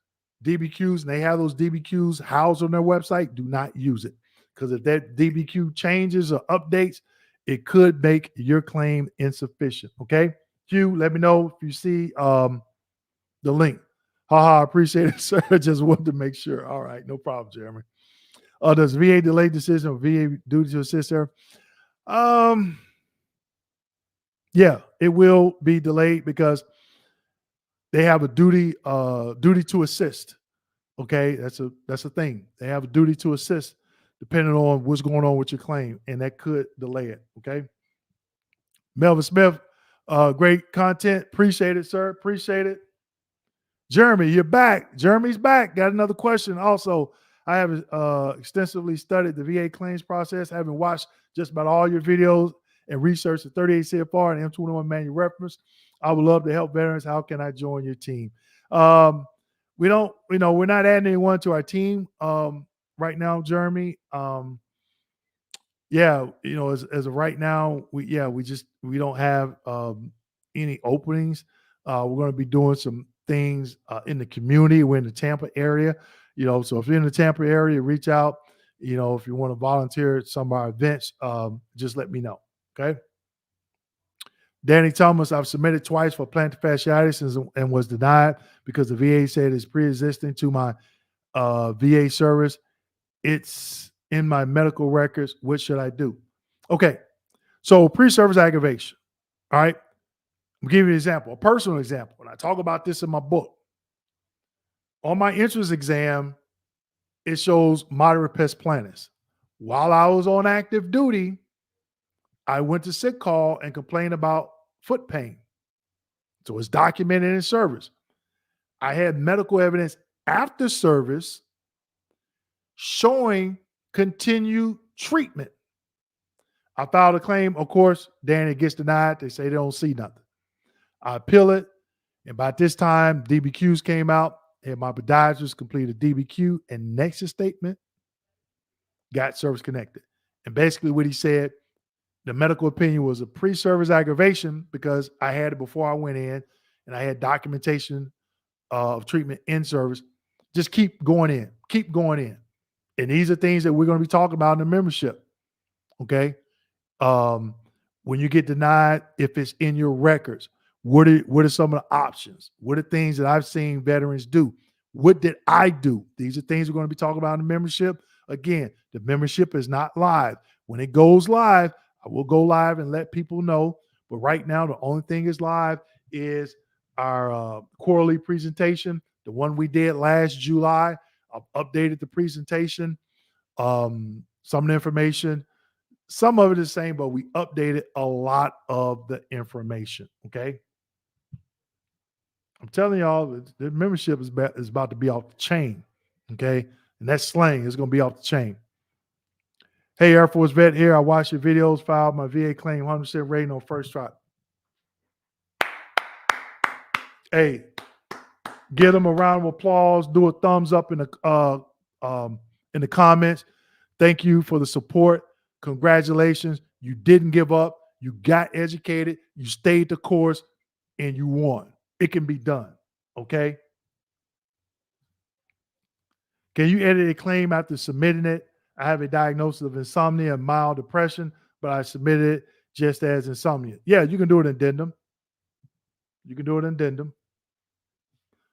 DBQs, and they have those DBQs housed on their website, do not use it. Because if that DBQ changes or updates, it could make your claim insufficient. Okay? Hugh, let me know if you see the link. Haha, I appreciate it, sir. Just wanted to make sure. All right, no problem, Jeremy. Does VA delay decision or VA duty to assist there? Yeah, it will be delayed because they have a duty to assist. Okay, that's a thing. They have a duty to assist depending on what's going on with your claim, and that could delay it. Okay. Melvin Smith, great content. Appreciate it, sir. Appreciate it. Jeremy, you're back. Jeremy's back. Got another question. Also, I have extensively studied the VA claims process, having watched just about all your videos and researched the 38 CFR and M21 manual reference. I would love to help veterans. How can I join your team? We don't, we're not adding anyone to our team right now, Jeremy. Yeah, as of right now, we don't have any openings. We're going to be doing some things in the community. We're in the Tampa area, so if you're in the Tampa area, reach out. If you want to volunteer at some of our events, just let me know. Okay. Danny Thomas, I've submitted twice for plantar fasciitis and was denied because the VA said it's pre-existing to my VA service. It's in my medical records. What should I do? Okay. So pre-service aggravation. All right. I'm giving you an example, a personal example. And I talk about this in my book. On my entrance exam, it shows moderate pes planus. While I was on active duty, I went to sick call and complained about foot pain. So it's documented in service. I had medical evidence after service showing continued treatment. I filed a claim. Of course, then it gets denied. They say they don't see nothing. I appeal it. And by this time, DBQs came out, and my podiatrist completed DBQ and Nexus statement, got service connected. And basically, what he said, the medical opinion was a pre-service aggravation because I had it before I went in, and I had documentation of treatment in service. Just keep going in, keep going in. And these are things that we're going to be talking about in the membership. Okay. um, when you get denied, if it's in your records, what are some of the options? What are things that I've seen veterans do? What did I do? These are things we're going to be talking about in the membership. Again, the membership is not live. When it goes live, I will go live and let people know. But right now, the only thing is live is our quarterly presentation, the one we did last July. I've updated the presentation. Some of the information, some of it is the same, but we updated a lot of the information. Okay. I'm telling y'all, the membership is about to be off the chain. Okay. And that's slang. It's going to be off the chain. Hey, Air Force vet here. I watched your videos, filed my VA claim, 100% rating on first try. Hey, give them a round of applause. Do a thumbs up in the comments. Thank you for the support. Congratulations. You didn't give up. You got educated. You stayed the course and you won. It can be done. Okay. Can you edit a claim after submitting it? I have a diagnosis of insomnia and mild depression, but I submitted it just as insomnia. Yeah, you can do it in addendum. You can do it in addendum.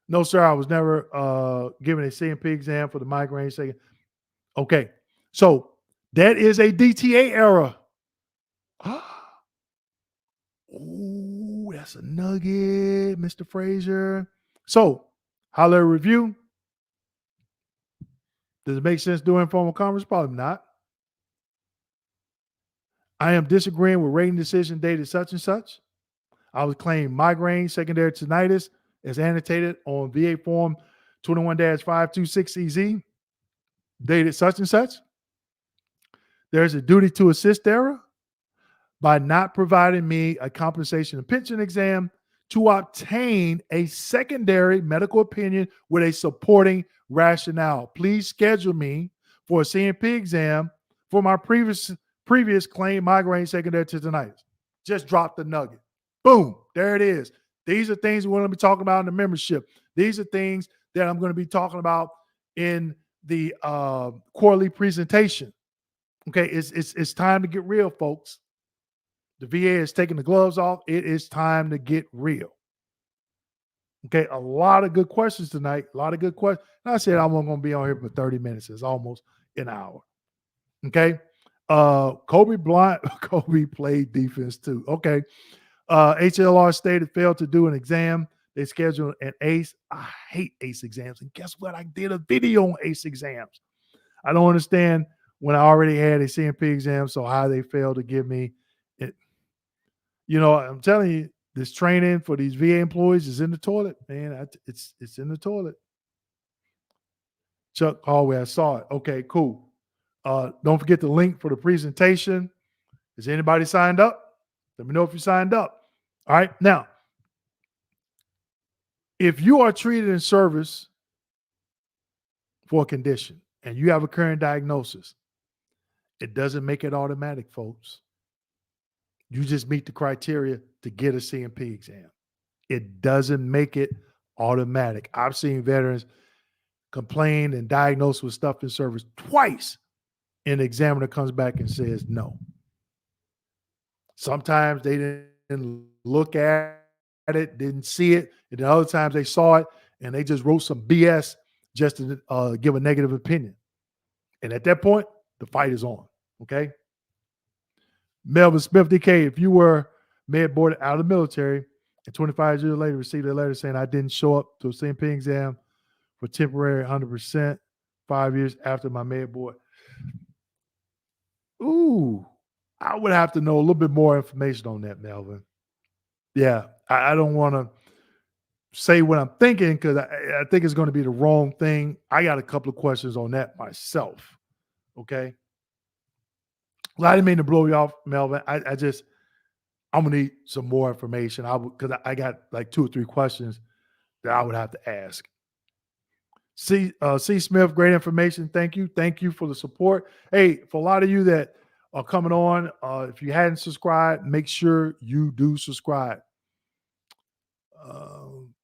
No, sir, I was never given a CMP exam for the migraine. Okay, so that is a DTA error. Oh, that's a nugget, Mr. Frazier. So, holler review. Does it make sense doing informal conference? Probably not. I am disagreeing with rating decision dated such and such. I was claiming migraine, secondary tinnitus, as annotated on VA form 21-526EZ, dated such and such. There's a duty to assist error by not providing me a compensation and pension exam to obtain a secondary medical opinion with a supporting rationale. Please schedule me for a CMP exam for my previous claim migraine secondary to tinnitus. Just drop the nugget. Boom, there it is. These are things we're going to be talking about in the membership. These are things that I'm going to be talking about in the quarterly presentation. Okay, it's time to get real, folks. The VA is taking the gloves off. It is time to get real. Okay, a lot of good questions tonight. A lot of good questions. I said I'm going to be on here for 30 minutes. It's almost an hour. Okay. Kobe played defense too. Okay. HLR stated failed to do an exam. They scheduled an ACE. I hate ACE exams. And guess what? I did a video on ACE exams. I don't understand when I already had a CMP exam, so how they failed to give me it. You know, I'm telling you, this training for these VA employees is in the toilet, man. It's in the toilet. Chuck Hallway, I saw it. Okay, cool. Don't forget the link for the presentation. Is anybody signed up? Let me know if you signed up. All right. Now, if you are treated in service for a condition and you have a current diagnosis, it doesn't make it automatic, folks. You just meet the criteria to get a CMP exam. It doesn't make it automatic. I've seen veterans complain and diagnosed with stuff in service twice, and the examiner comes back and says no. Sometimes they didn't look at it, didn't see it, and then other times they saw it and they just wrote some BS just to give a negative opinion. And at that point, the fight is on. Okay. Melvin Smith, DK, if you were med boarded out of the military and 25 years later received a letter saying I didn't show up to a CMP exam for temporary 100% 5 years after my med board. Ooh, I would have to know a little bit more information on that, Melvin. Yeah, I don't want to say what I'm thinking because I think it's going to be the wrong thing. I got a couple of questions on that myself. Okay. Well, I didn't mean to blow you off, Melvin. I'm gonna need some more information. Because I got like 2 or 3 questions that I would have to ask. C Smith, great information. Thank you for the support. Hey, for a lot of you that are coming on, if you hadn't subscribed, make sure you do subscribe.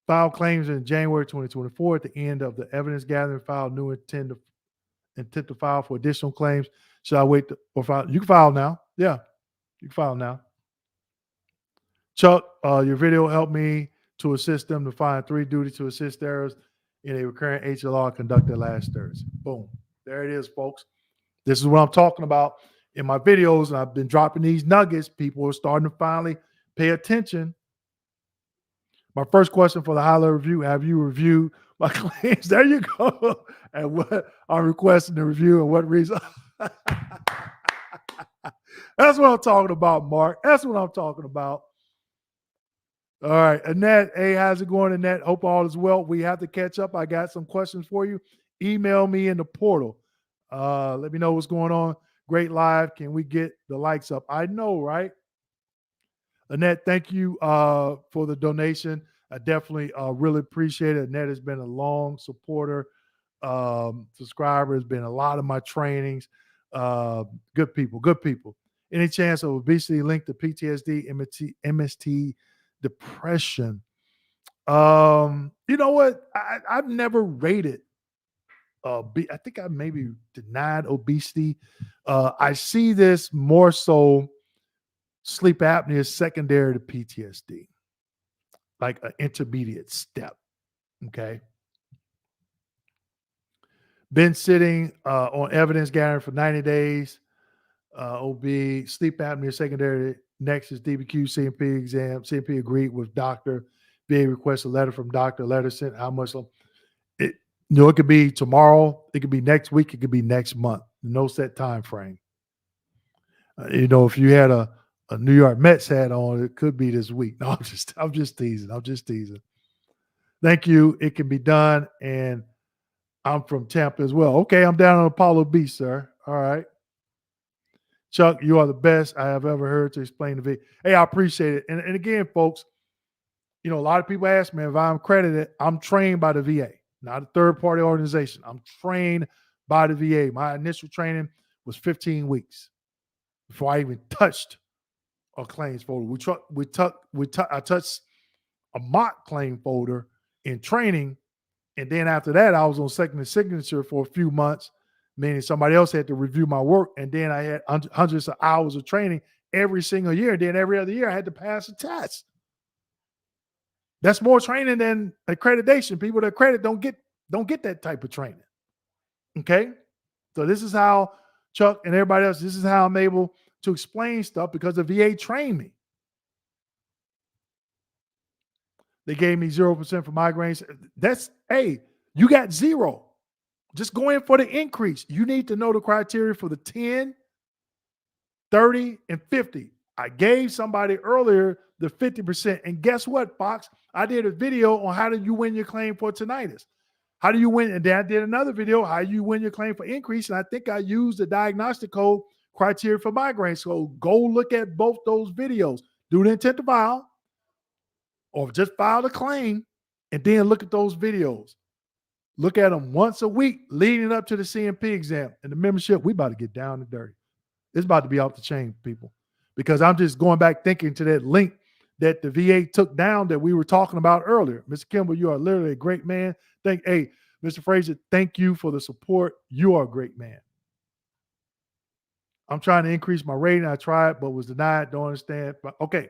File claims in January 2024 at the end of the evidence gathering. File new intent to file for additional claims. Should I wait or file? You can file now. Yeah, you can file now. Chuck, your video helped me to assist them to find 3 duty to assist errors in a recurrent HLR conducted last Thursday. Boom. There it is, folks. This is what I'm talking about in my videos, and I've been dropping these nuggets. People are starting to finally pay attention. My first question for the high-level review: have you reviewed my claims? There you go. And what I'm requesting to review and what reason? That's what I'm talking about, Mark. That's what I'm talking about. All right, Annette. Hey, how's it going, Annette? Hope all is well. We have to catch up. I got some questions for you. Email me in the portal. Let me know what's going on. Great live. Can we get the likes up? I know, right? Annette, thank you for the donation. I definitely really appreciate it. Annette has been a long supporter, subscriber, has been a lot of my trainings. Good people, good people. Any chance of obesity linked to PTSD, MST, depression? You know what? I've never rated. I think I maybe denied obesity. I see this more so sleep apnea is secondary to PTSD, like an intermediate step. Okay. Been sitting on evidence gathering for 90 days. OB, sleep apnea secondary to Nexus, DBQ, CMP exam. CMP agreed with doctor. VA requests a letter from doctor. Letter sent. How much? It, it could be tomorrow. It could be next week. It could be next month. No set time frame. If you had a New York Mets hat on, it could be this week. No, I'm just teasing. Thank you. It can be done. And I'm from Tampa as well. Okay, I'm down on Apollo Beach, sir. All right. Chuck, you are the best I have ever heard to explain the video. Hey, I appreciate it. And again, folks, a lot of people ask me if I'm accredited. I'm trained by the VA, not a third-party organization. I'm trained by the VA. My initial training was 15 weeks before I even touched a claims folder. I touched a mock claim folder in training, and then after that, I was on second signature for a few months, meaning somebody else had to review my work, and then I had hundreds of hours of training every single year. Then every other year, I had to pass a test. That's more training than accreditation. People that accredit don't get that type of training. Okay, so this is how Chuck and everybody else. This is how I'm able to explain stuff because the VA trained me. They gave me 0% for migraines. You got 0. Just go in for the increase. You need to know the criteria for the 10, 30, and 50. I gave somebody earlier the 50%. And guess what, Fox? I did a video on how do you win your claim for tinnitus. How do you win? And then I did another video, how you win your claim for increase. And I think I used the diagnostic code criteria for migraine. So go look at both those videos. Do the intent to file or just file the claim and then look at those videos. Look at them once a week leading up to the CMP exam. And the membership, we about to get down and dirty. It's about to be off the chain, people. Because I'm just going back thinking to that link that the VA took down that we were talking about earlier. Mr. Kimball, you are literally a great man. Mr. Frazier, thank you for the support. You are a great man. I'm trying to increase my rating. I tried, but was denied. Don't understand. But okay.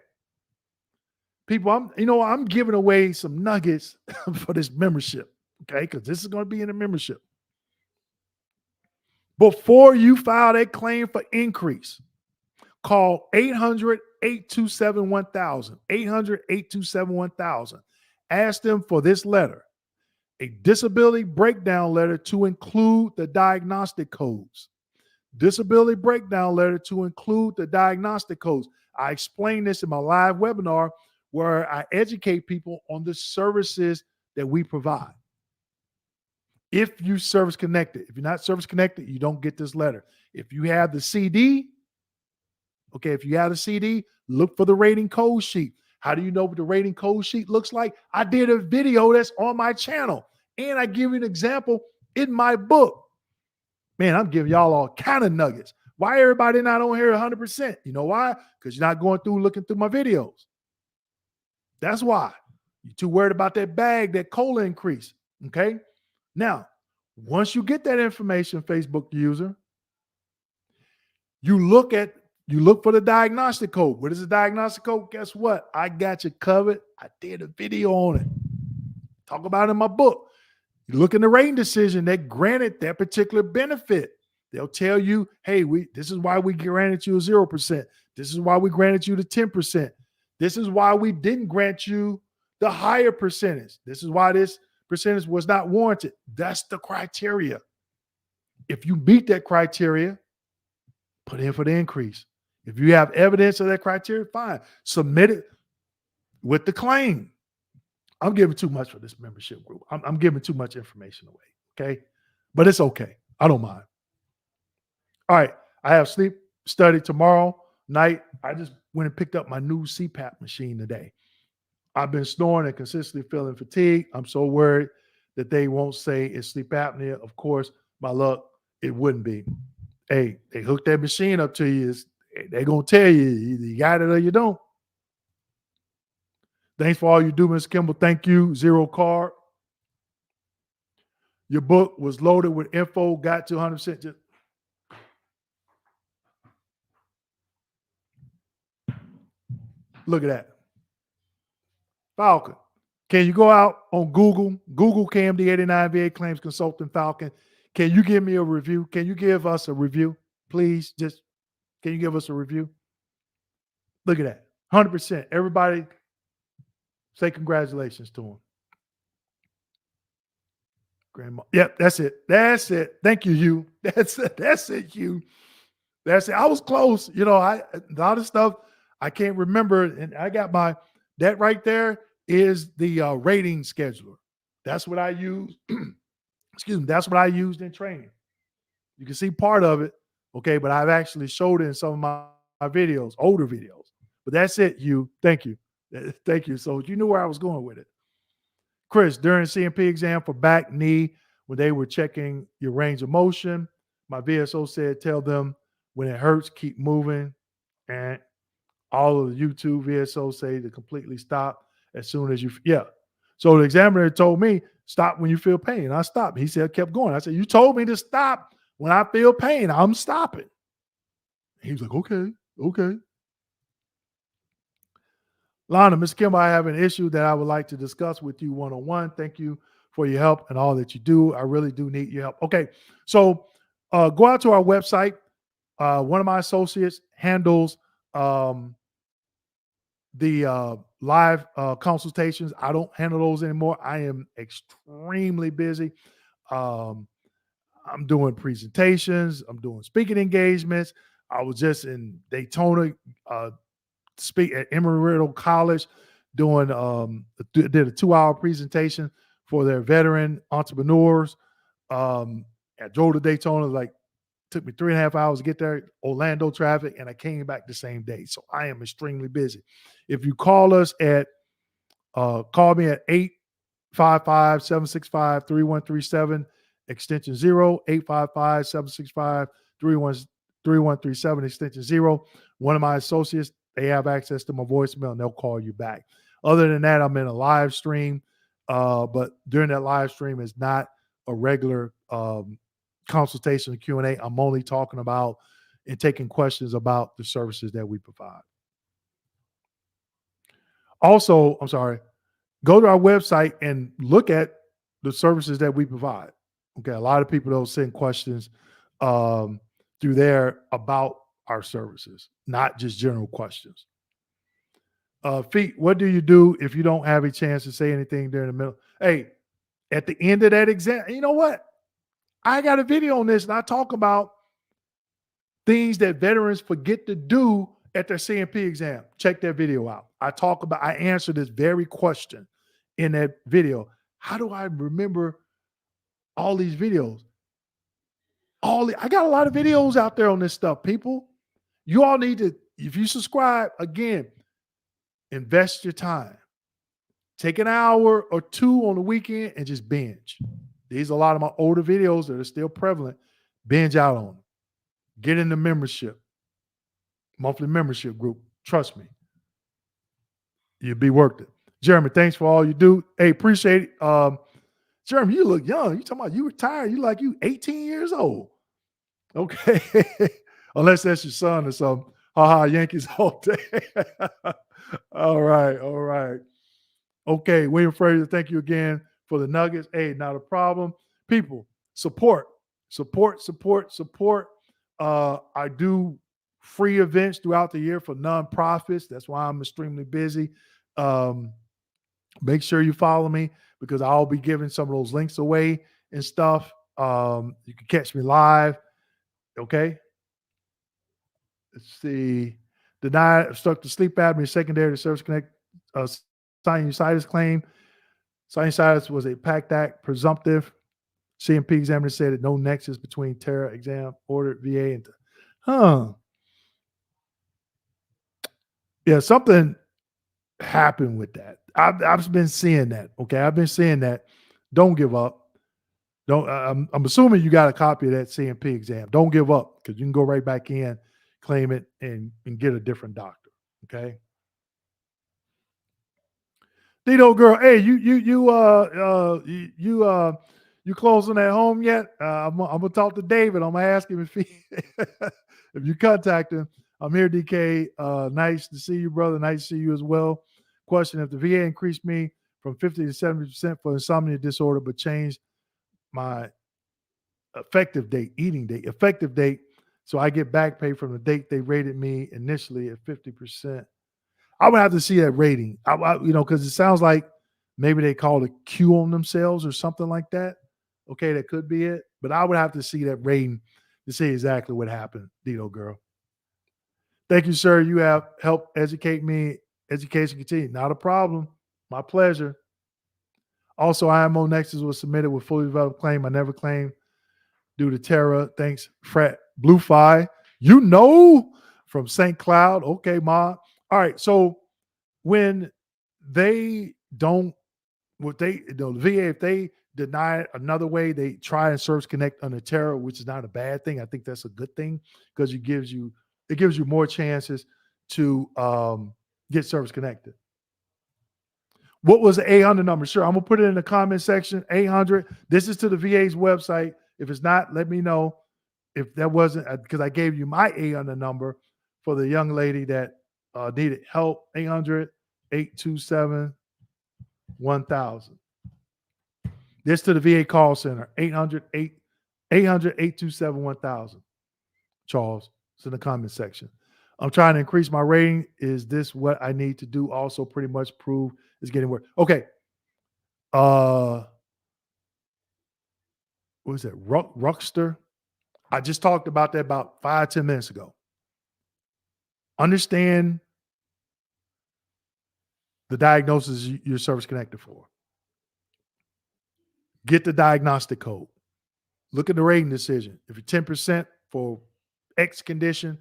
People, I'm giving away some nuggets for this membership. Okay, because this is going to be in the membership. Before you file that claim for increase, call 800-827-1000. 800-827-1000. Ask them for this letter, a disability breakdown letter to include the diagnostic codes. Disability breakdown letter to include the diagnostic codes. I explained this in my live webinar where I educate people on the services that we provide. If you service connected, if you're not service connected, you don't get this letter. If you have the CD, okay, if you have the CD, look for the rating code sheet. How do you know what the rating code sheet looks like? I did a video that's on my channel, and I give you an example in my book. Man, I'm giving y'all all kind of nuggets. Why everybody not on here 100%? You know why? Because you're not going through looking through my videos. That's why. You're too worried about that bag, that cola increase. Okay. Now, once you get that information, Facebook user, you look for the diagnostic code. What is the diagnostic code? Guess what? I got you covered. I did a video on it. Talk about it in my book. You look in the rating decision that granted that particular benefit. They'll tell you, hey, this is why we granted you a 0%. This is why we granted you the 10%. This is why we didn't grant you the higher percentage. This is why this percentage was not warranted. That's the criteria. If you meet that criteria, put in for the increase. If you have evidence of that criteria, fine. Submit it with the claim. I'm giving too much for this membership group. I'm giving too much information away. Okay. But it's okay. I don't mind. All right. I have sleep study tomorrow night. I just went and picked up my new CPAP machine today. I've been snoring and consistently feeling fatigued. I'm so worried that they won't say it's sleep apnea. Of course, my luck, it wouldn't be. Hey, they hook that machine up to you. They're going to tell you, either you got it or you don't. Thanks for all you do, Ms. Kimball. Thank you. Zero card. Your book was loaded with info, got to 100%. Look at that. Falcon. Can you go out on Google KMD89 VA Claims Consultant Falcon? Can you give me a review? Can you give us a review? Please, can you give us a review? Look at that. 100%. Everybody say congratulations to him. Grandma. Yep, that's it. That's it. Thank you, Hugh. That's it. That's it, Hugh. That's it. I was close. A lot of stuff I can't remember. And I got that right there is the rating scheduler. That's what I use. Excuse me. That's what I used in training. You can see part of it. Okay. But I've actually showed it in some of my videos, older videos. But that's it, Hugh. Thank you. Thank you. So you knew where I was going with it. Chris, during CMP exam for back, knee, when they were checking your range of motion, my VSO said, tell them when it hurts, keep moving. And all of the YouTube VSO say to completely stop as soon as So the examiner told me, stop when you feel pain. I stopped. He said, kept going. I said, you told me to stop when I feel pain. I'm stopping. He was like, okay. Lana, Ms. Kim, I have an issue that I would like to discuss with you one-on-one. Thank you for your help and all that you do. I really do need your help. Okay, so go out to our website. One of my associates handles the live consultations. I don't handle those anymore. I am extremely busy. I'm doing presentations. I'm doing speaking engagements. I was just in Daytona speak at Emory College doing did a 2-hour presentation for their veteran entrepreneurs. I drove to Daytona, took me 3.5 hours to get there, Orlando traffic, and I came back the same day. So I am extremely busy. If you call us call me at 855-765-3137, extension 0, 855-765-3137, extension 0. One of my associates, they have access to my voicemail and they'll call you back. Other than that, I'm in a live stream, but during that live stream is not a regular consultation Q&A. I'm only talking about and taking questions about the services that we provide. Also, I'm sorry, go to our website and look at the services that we provide. Okay, a lot of people don't send questions through there about our services, not just general questions. Feet, what do you do if you don't have a chance to say anything during the middle? Hey, at the end of that exam, you know what? I got a video on this and I talk about things that veterans forget to do at their CMP exam. Check that video out. I answer this very question in that video. How do I remember all these videos? I got a lot of videos out there on this stuff, people. You all need to, if you subscribe, again, invest your time. Take an hour or two on the weekend and just binge. These are a lot of my older videos that are still prevalent. Binge out on them. Get in the membership, monthly membership group. Trust me, you'll be worth it. Jeremy, thanks for all you do. Hey, appreciate it. Jeremy, you look young. You talking about you retired? You like you 18 years old? Okay, unless that's your son or something. Ha Yankees all day. All right, all right. Okay, William Fraser, thank you again for the nuggets. Hey, not a problem. People, support, support, support, support. I do free events throughout the year for nonprofits. That's why I'm extremely busy. Um, Make sure you follow me because I'll be giving some of those links away and stuff. You can catch me live. Okay. Let's see. Denied obstructive sleep apnea secondary to service connect sinusitis claim. Sinusitis was a PACT Act presumptive. CMP examiner said that no nexus between Terra exam ordered VA and yeah, something happened with that. I've been seeing that. Okay, I've been seeing that. Don't give up. Don't. I'm assuming you got a copy of that CMP exam. Don't give up because you can go right back in, claim it, and get a different doctor. Okay. Dito girl, hey, you closing at home yet? I'm gonna talk to David. I'm gonna ask him if he if you contact him. I'm here, DK. Nice to see you, brother. Nice to see you as well. Question: if the VA increased me from 50 to 70% for insomnia disorder, but changed my effective date, so I get back pay from the date they rated me initially at 50%. I would have to see that rating. Because it sounds like maybe they called a Q on themselves or something like that. Okay, that could be it. But I would have to see that rating to see exactly what happened, Dito girl. Thank you, sir. You have helped educate me. Education continue. Not a problem. My pleasure. Also, IMO Nexus was submitted with fully developed claim. I never claimed due to Terra. Thanks, Fred Bluefy. From St. Cloud. Okay, Ma. All right. So when they don't, the VA, if they deny it another way, they try and service connect under Terra, which is not a bad thing. I think that's a good thing because it gives you more chances to get service connected. What was the 800 number? Sure, I'm gonna put it in the comment section. 800. This is to the VA's website. If it's not, let me know. If that wasn't, because I gave you my 800 number for the young lady that needed help. 800-827-1000. This to the VA call center. 800-827-1000. Charles, it's in the comment section. I'm trying to increase my rating. Is this what I need to do? Also, pretty much prove it's getting worse. Okay. What was it? Ruckster. I just talked about that about 5-10 minutes ago. Understand the diagnosis you're service connected for. Get the diagnostic code. Look at the rating decision. If you're 10% for X condition,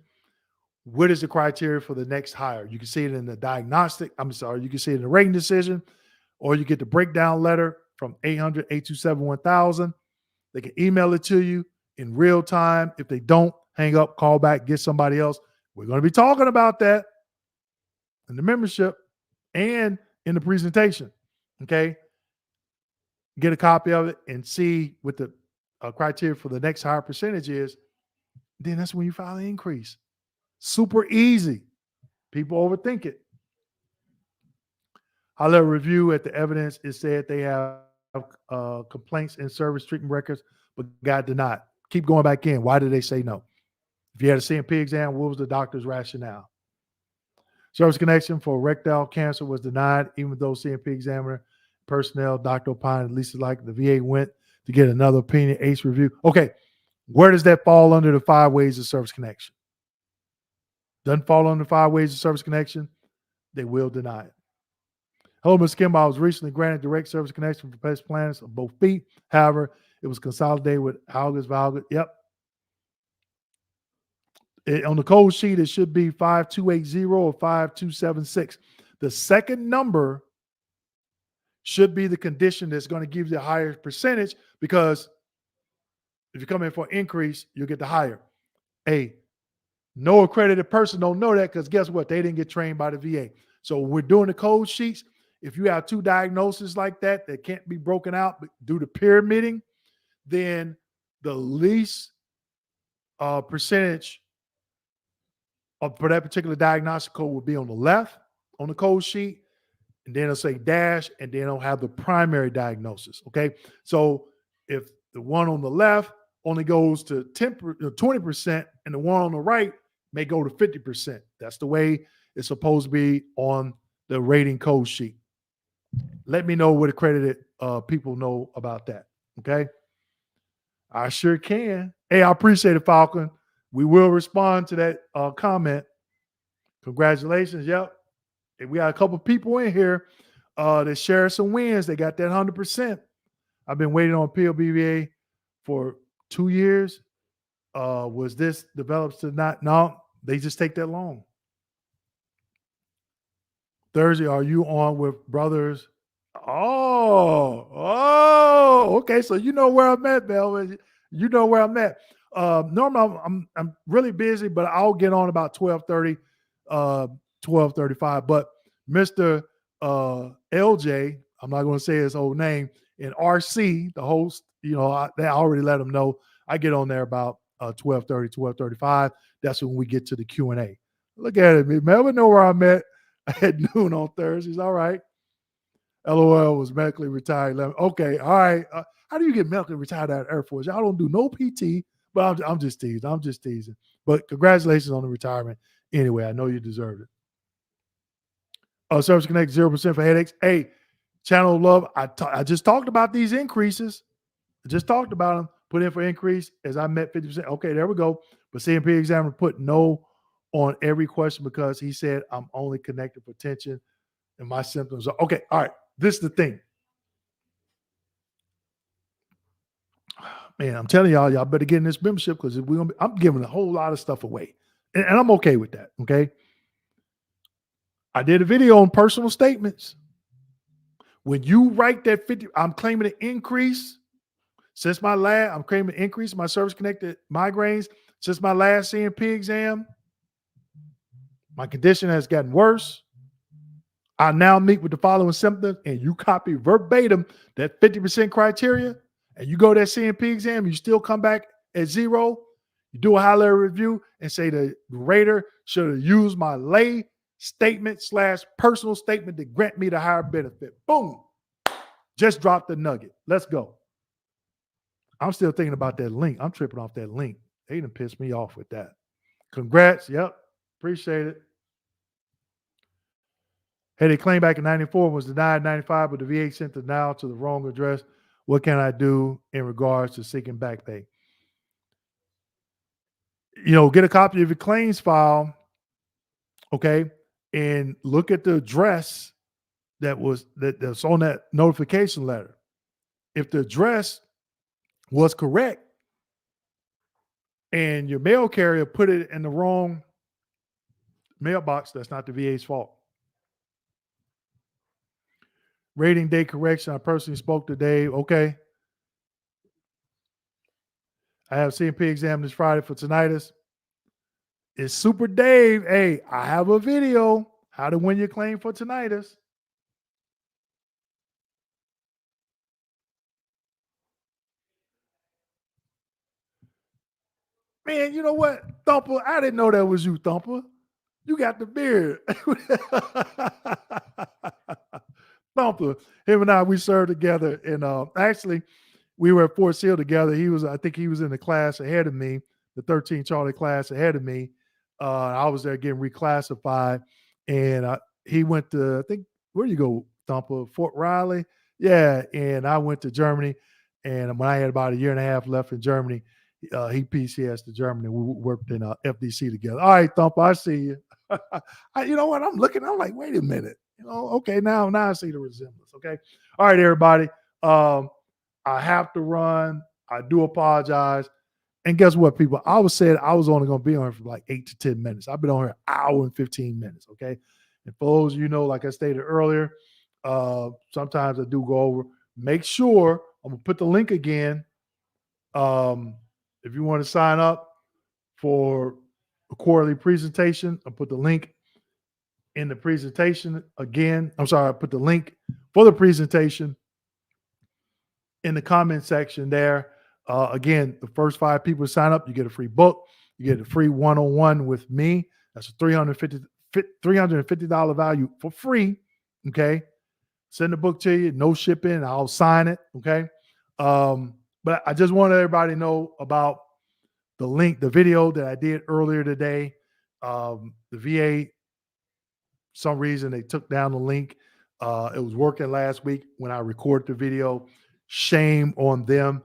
what is the criteria for the next hire? You can see it in the diagnostic. You can see it in the rating decision, or you get the breakdown letter from 800-827-1000. They can email it to you in real time. If they don't, hang up, call back, get somebody else. We're going to be talking about that in the membership and in the presentation. Okay. Get a copy of it and see what the criteria for the next higher percentage is. Then that's when you file the increase. Super easy. People overthink it. However, review at the evidence, it said they have complaints in service treatment records, but got denied. Keep going back in. Why did they say no? If you had a CMP exam, what was the doctor's rationale? Service connection for rectal cancer was denied, even though CMP examiner, personnel, doctor opined, at least like the VA went to get another opinion, ACE review. Okay, where does that fall under the 5 ways of service connection? Doesn't fall under 5 ways of service connection, they will deny it. Hello, Ms. Kimball. I was recently granted direct service connection for pest plants of both feet. However, it was consolidated with Hauger's Valga. Yep. On the code sheet, it should be 5280 or 5276. The second number should be the condition that's going to give you the higher percentage, because if you come in for an increase, you'll get the higher. Hey, no accredited person don't know that, because guess what? They didn't get trained by the VA. So when we're doing the code sheets, if you have two diagnoses like that can't be broken out due to pyramiding, then the least percentage for that particular diagnostic code will be on the left on the code sheet, and then it'll say dash, and then it'll have the primary diagnosis. Okay, so if the one on the left only goes to 20%, and the one on the right may go to 50%. That's the way it's supposed to be on the rating code sheet. Let me know what accredited people know about that. Okay, I sure can. Hey, I appreciate it, Falcon. We will respond to that comment. Congratulations. Yep. And we got a couple people in here that share some wins. They got that 100%. I've been waiting on PLBVA for 2 years. Was this developed to not? No, they just take that long. Thursday, are you on with brothers? Oh, okay. So you know where I'm at, Melvin. You know where I'm at. Normally, I'm really busy, but I'll get on about 12:30, 12:35. But Mr. LJ, I'm not going to say his whole name, and RC, the host, I already let him know. I get on there about 12:30, 12:35. That's when we get to the Q&A. Look at it, Melvin. Know where I'm at noon on Thursdays. All right. LOL was medically retired. Okay, all right. How do you get medically retired out of Air Force? Y'all don't do no PT, but I'm just teasing. I'm just teasing. But congratulations on the retirement. Anyway, I know you deserved it. Service Connect 0% for headaches. Hey, Channel of Love. I just talked about these increases. I just talked about them. Put in for increase as I met 50%. Okay, there we go. But CMP examiner put no on every question because he said I'm only connected for tension and my symptoms are okay. All right. This is the thing. Man, I'm telling y'all better get in this membership, because I'm giving a whole lot of stuff away. And I'm okay with that. Okay. I did a video on personal statements. When you write that 50, I'm claiming an increase since my last, I'm claiming an increase in my service connected migraines since my last CMP exam. My condition has gotten worse. I now meet with the following symptoms, and you copy verbatim that 50% criteria, and you go to that CMP exam, you still come back at 0, you do a high level review and say the rater should have used my lay statement / personal statement to grant me the higher benefit. Boom. Just drop the nugget. Let's go. I'm still thinking about that link. I'm tripping off that link. They done pissed me off with that. Congrats. Yep. Appreciate it. Hey, they claim back in 94 was denied in 95, but the VA sent the denial to the wrong address. What can I do in regards to seeking back pay? Get a copy of your claims file, okay, and look at the address that's on that notification letter. If the address was correct and your mail carrier put it in the wrong mailbox, that's not the VA's fault. Rating date correction. I personally spoke to Dave. Okay. I have CMP exam this Friday for tinnitus. It's Super Dave. Hey, I have a video how to win your claim for tinnitus. Man, you know what, Thumper? I didn't know that was you, Thumper. You got the beard. Thumper, him and I, we served together. And actually, we were at Fort Sill together. I think he was in the class ahead of me, the 13 Charlie class ahead of me. I was there getting reclassified. And he went to, I think, where you go, Thumper? Fort Riley? Yeah. And I went to Germany. And when I had about a year and a half left in Germany, He PCS to Germany. We worked in FDC together. All right, Thumper, I see you. You know what? I'm looking. I'm like, wait a minute. Okay, now I see the resemblance. Okay. All right, everybody. Um, I have to run. I do apologize. And guess what, people? I was said I was only going to be on here for like 8 to 10 minutes. I've been on here an hour and 15 minutes. Okay. And for those of you know, like I stated earlier, sometimes I do go over. Make sure I'm gonna put the link again. If you want to sign up for a quarterly presentation, I'll put the link in the presentation again. I'm sorry, I put the link for the presentation in the comment section there. Again, the first 5 people to sign up, you get a free book. You get a free one-on-one with me. That's a $350 value for free. Okay. Send the book to you, no shipping. I'll sign it. Okay. But I just want everybody to know about the link, the video that I did earlier today. The VA, some reason they took down the link. It was working last week when I recorded the video. Shame on them.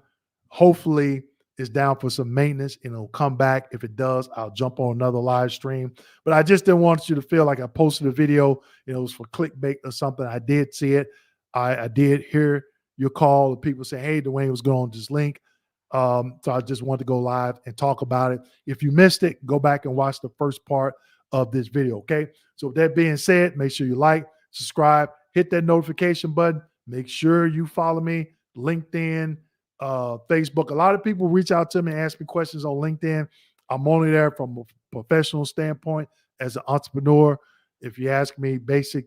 Hopefully it's down for some maintenance and it'll come back. If it does, I'll jump on another live stream. But I just didn't want you to feel like I posted a video, it was for clickbait or something. I did see it. I did hear your call of people saying, hey, Dwayne was going on this link. So I just wanted to go live and talk about it. If you missed it, go back and watch the first part of this video. Okay. So with that being said, make sure you like, subscribe, hit that notification button. Make sure you follow me, LinkedIn, Facebook. A lot of people reach out to me and ask me questions on LinkedIn. I'm only there from a professional standpoint as an entrepreneur. If you ask me basic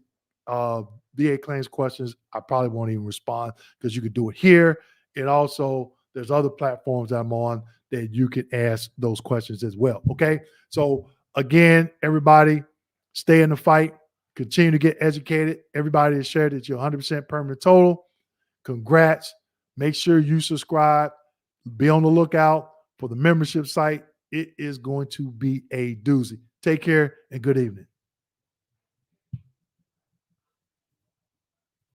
VA claims questions, I probably won't even respond because you could do it here. And also, there's other platforms I'm on that you can ask those questions as well. Okay. So again, everybody, stay in the fight, continue to get educated. Everybody has shared that you're 100% permanent total. Congrats. Make sure you subscribe. Be on the lookout for the membership site. It is going to be a doozy. Take care and good evening.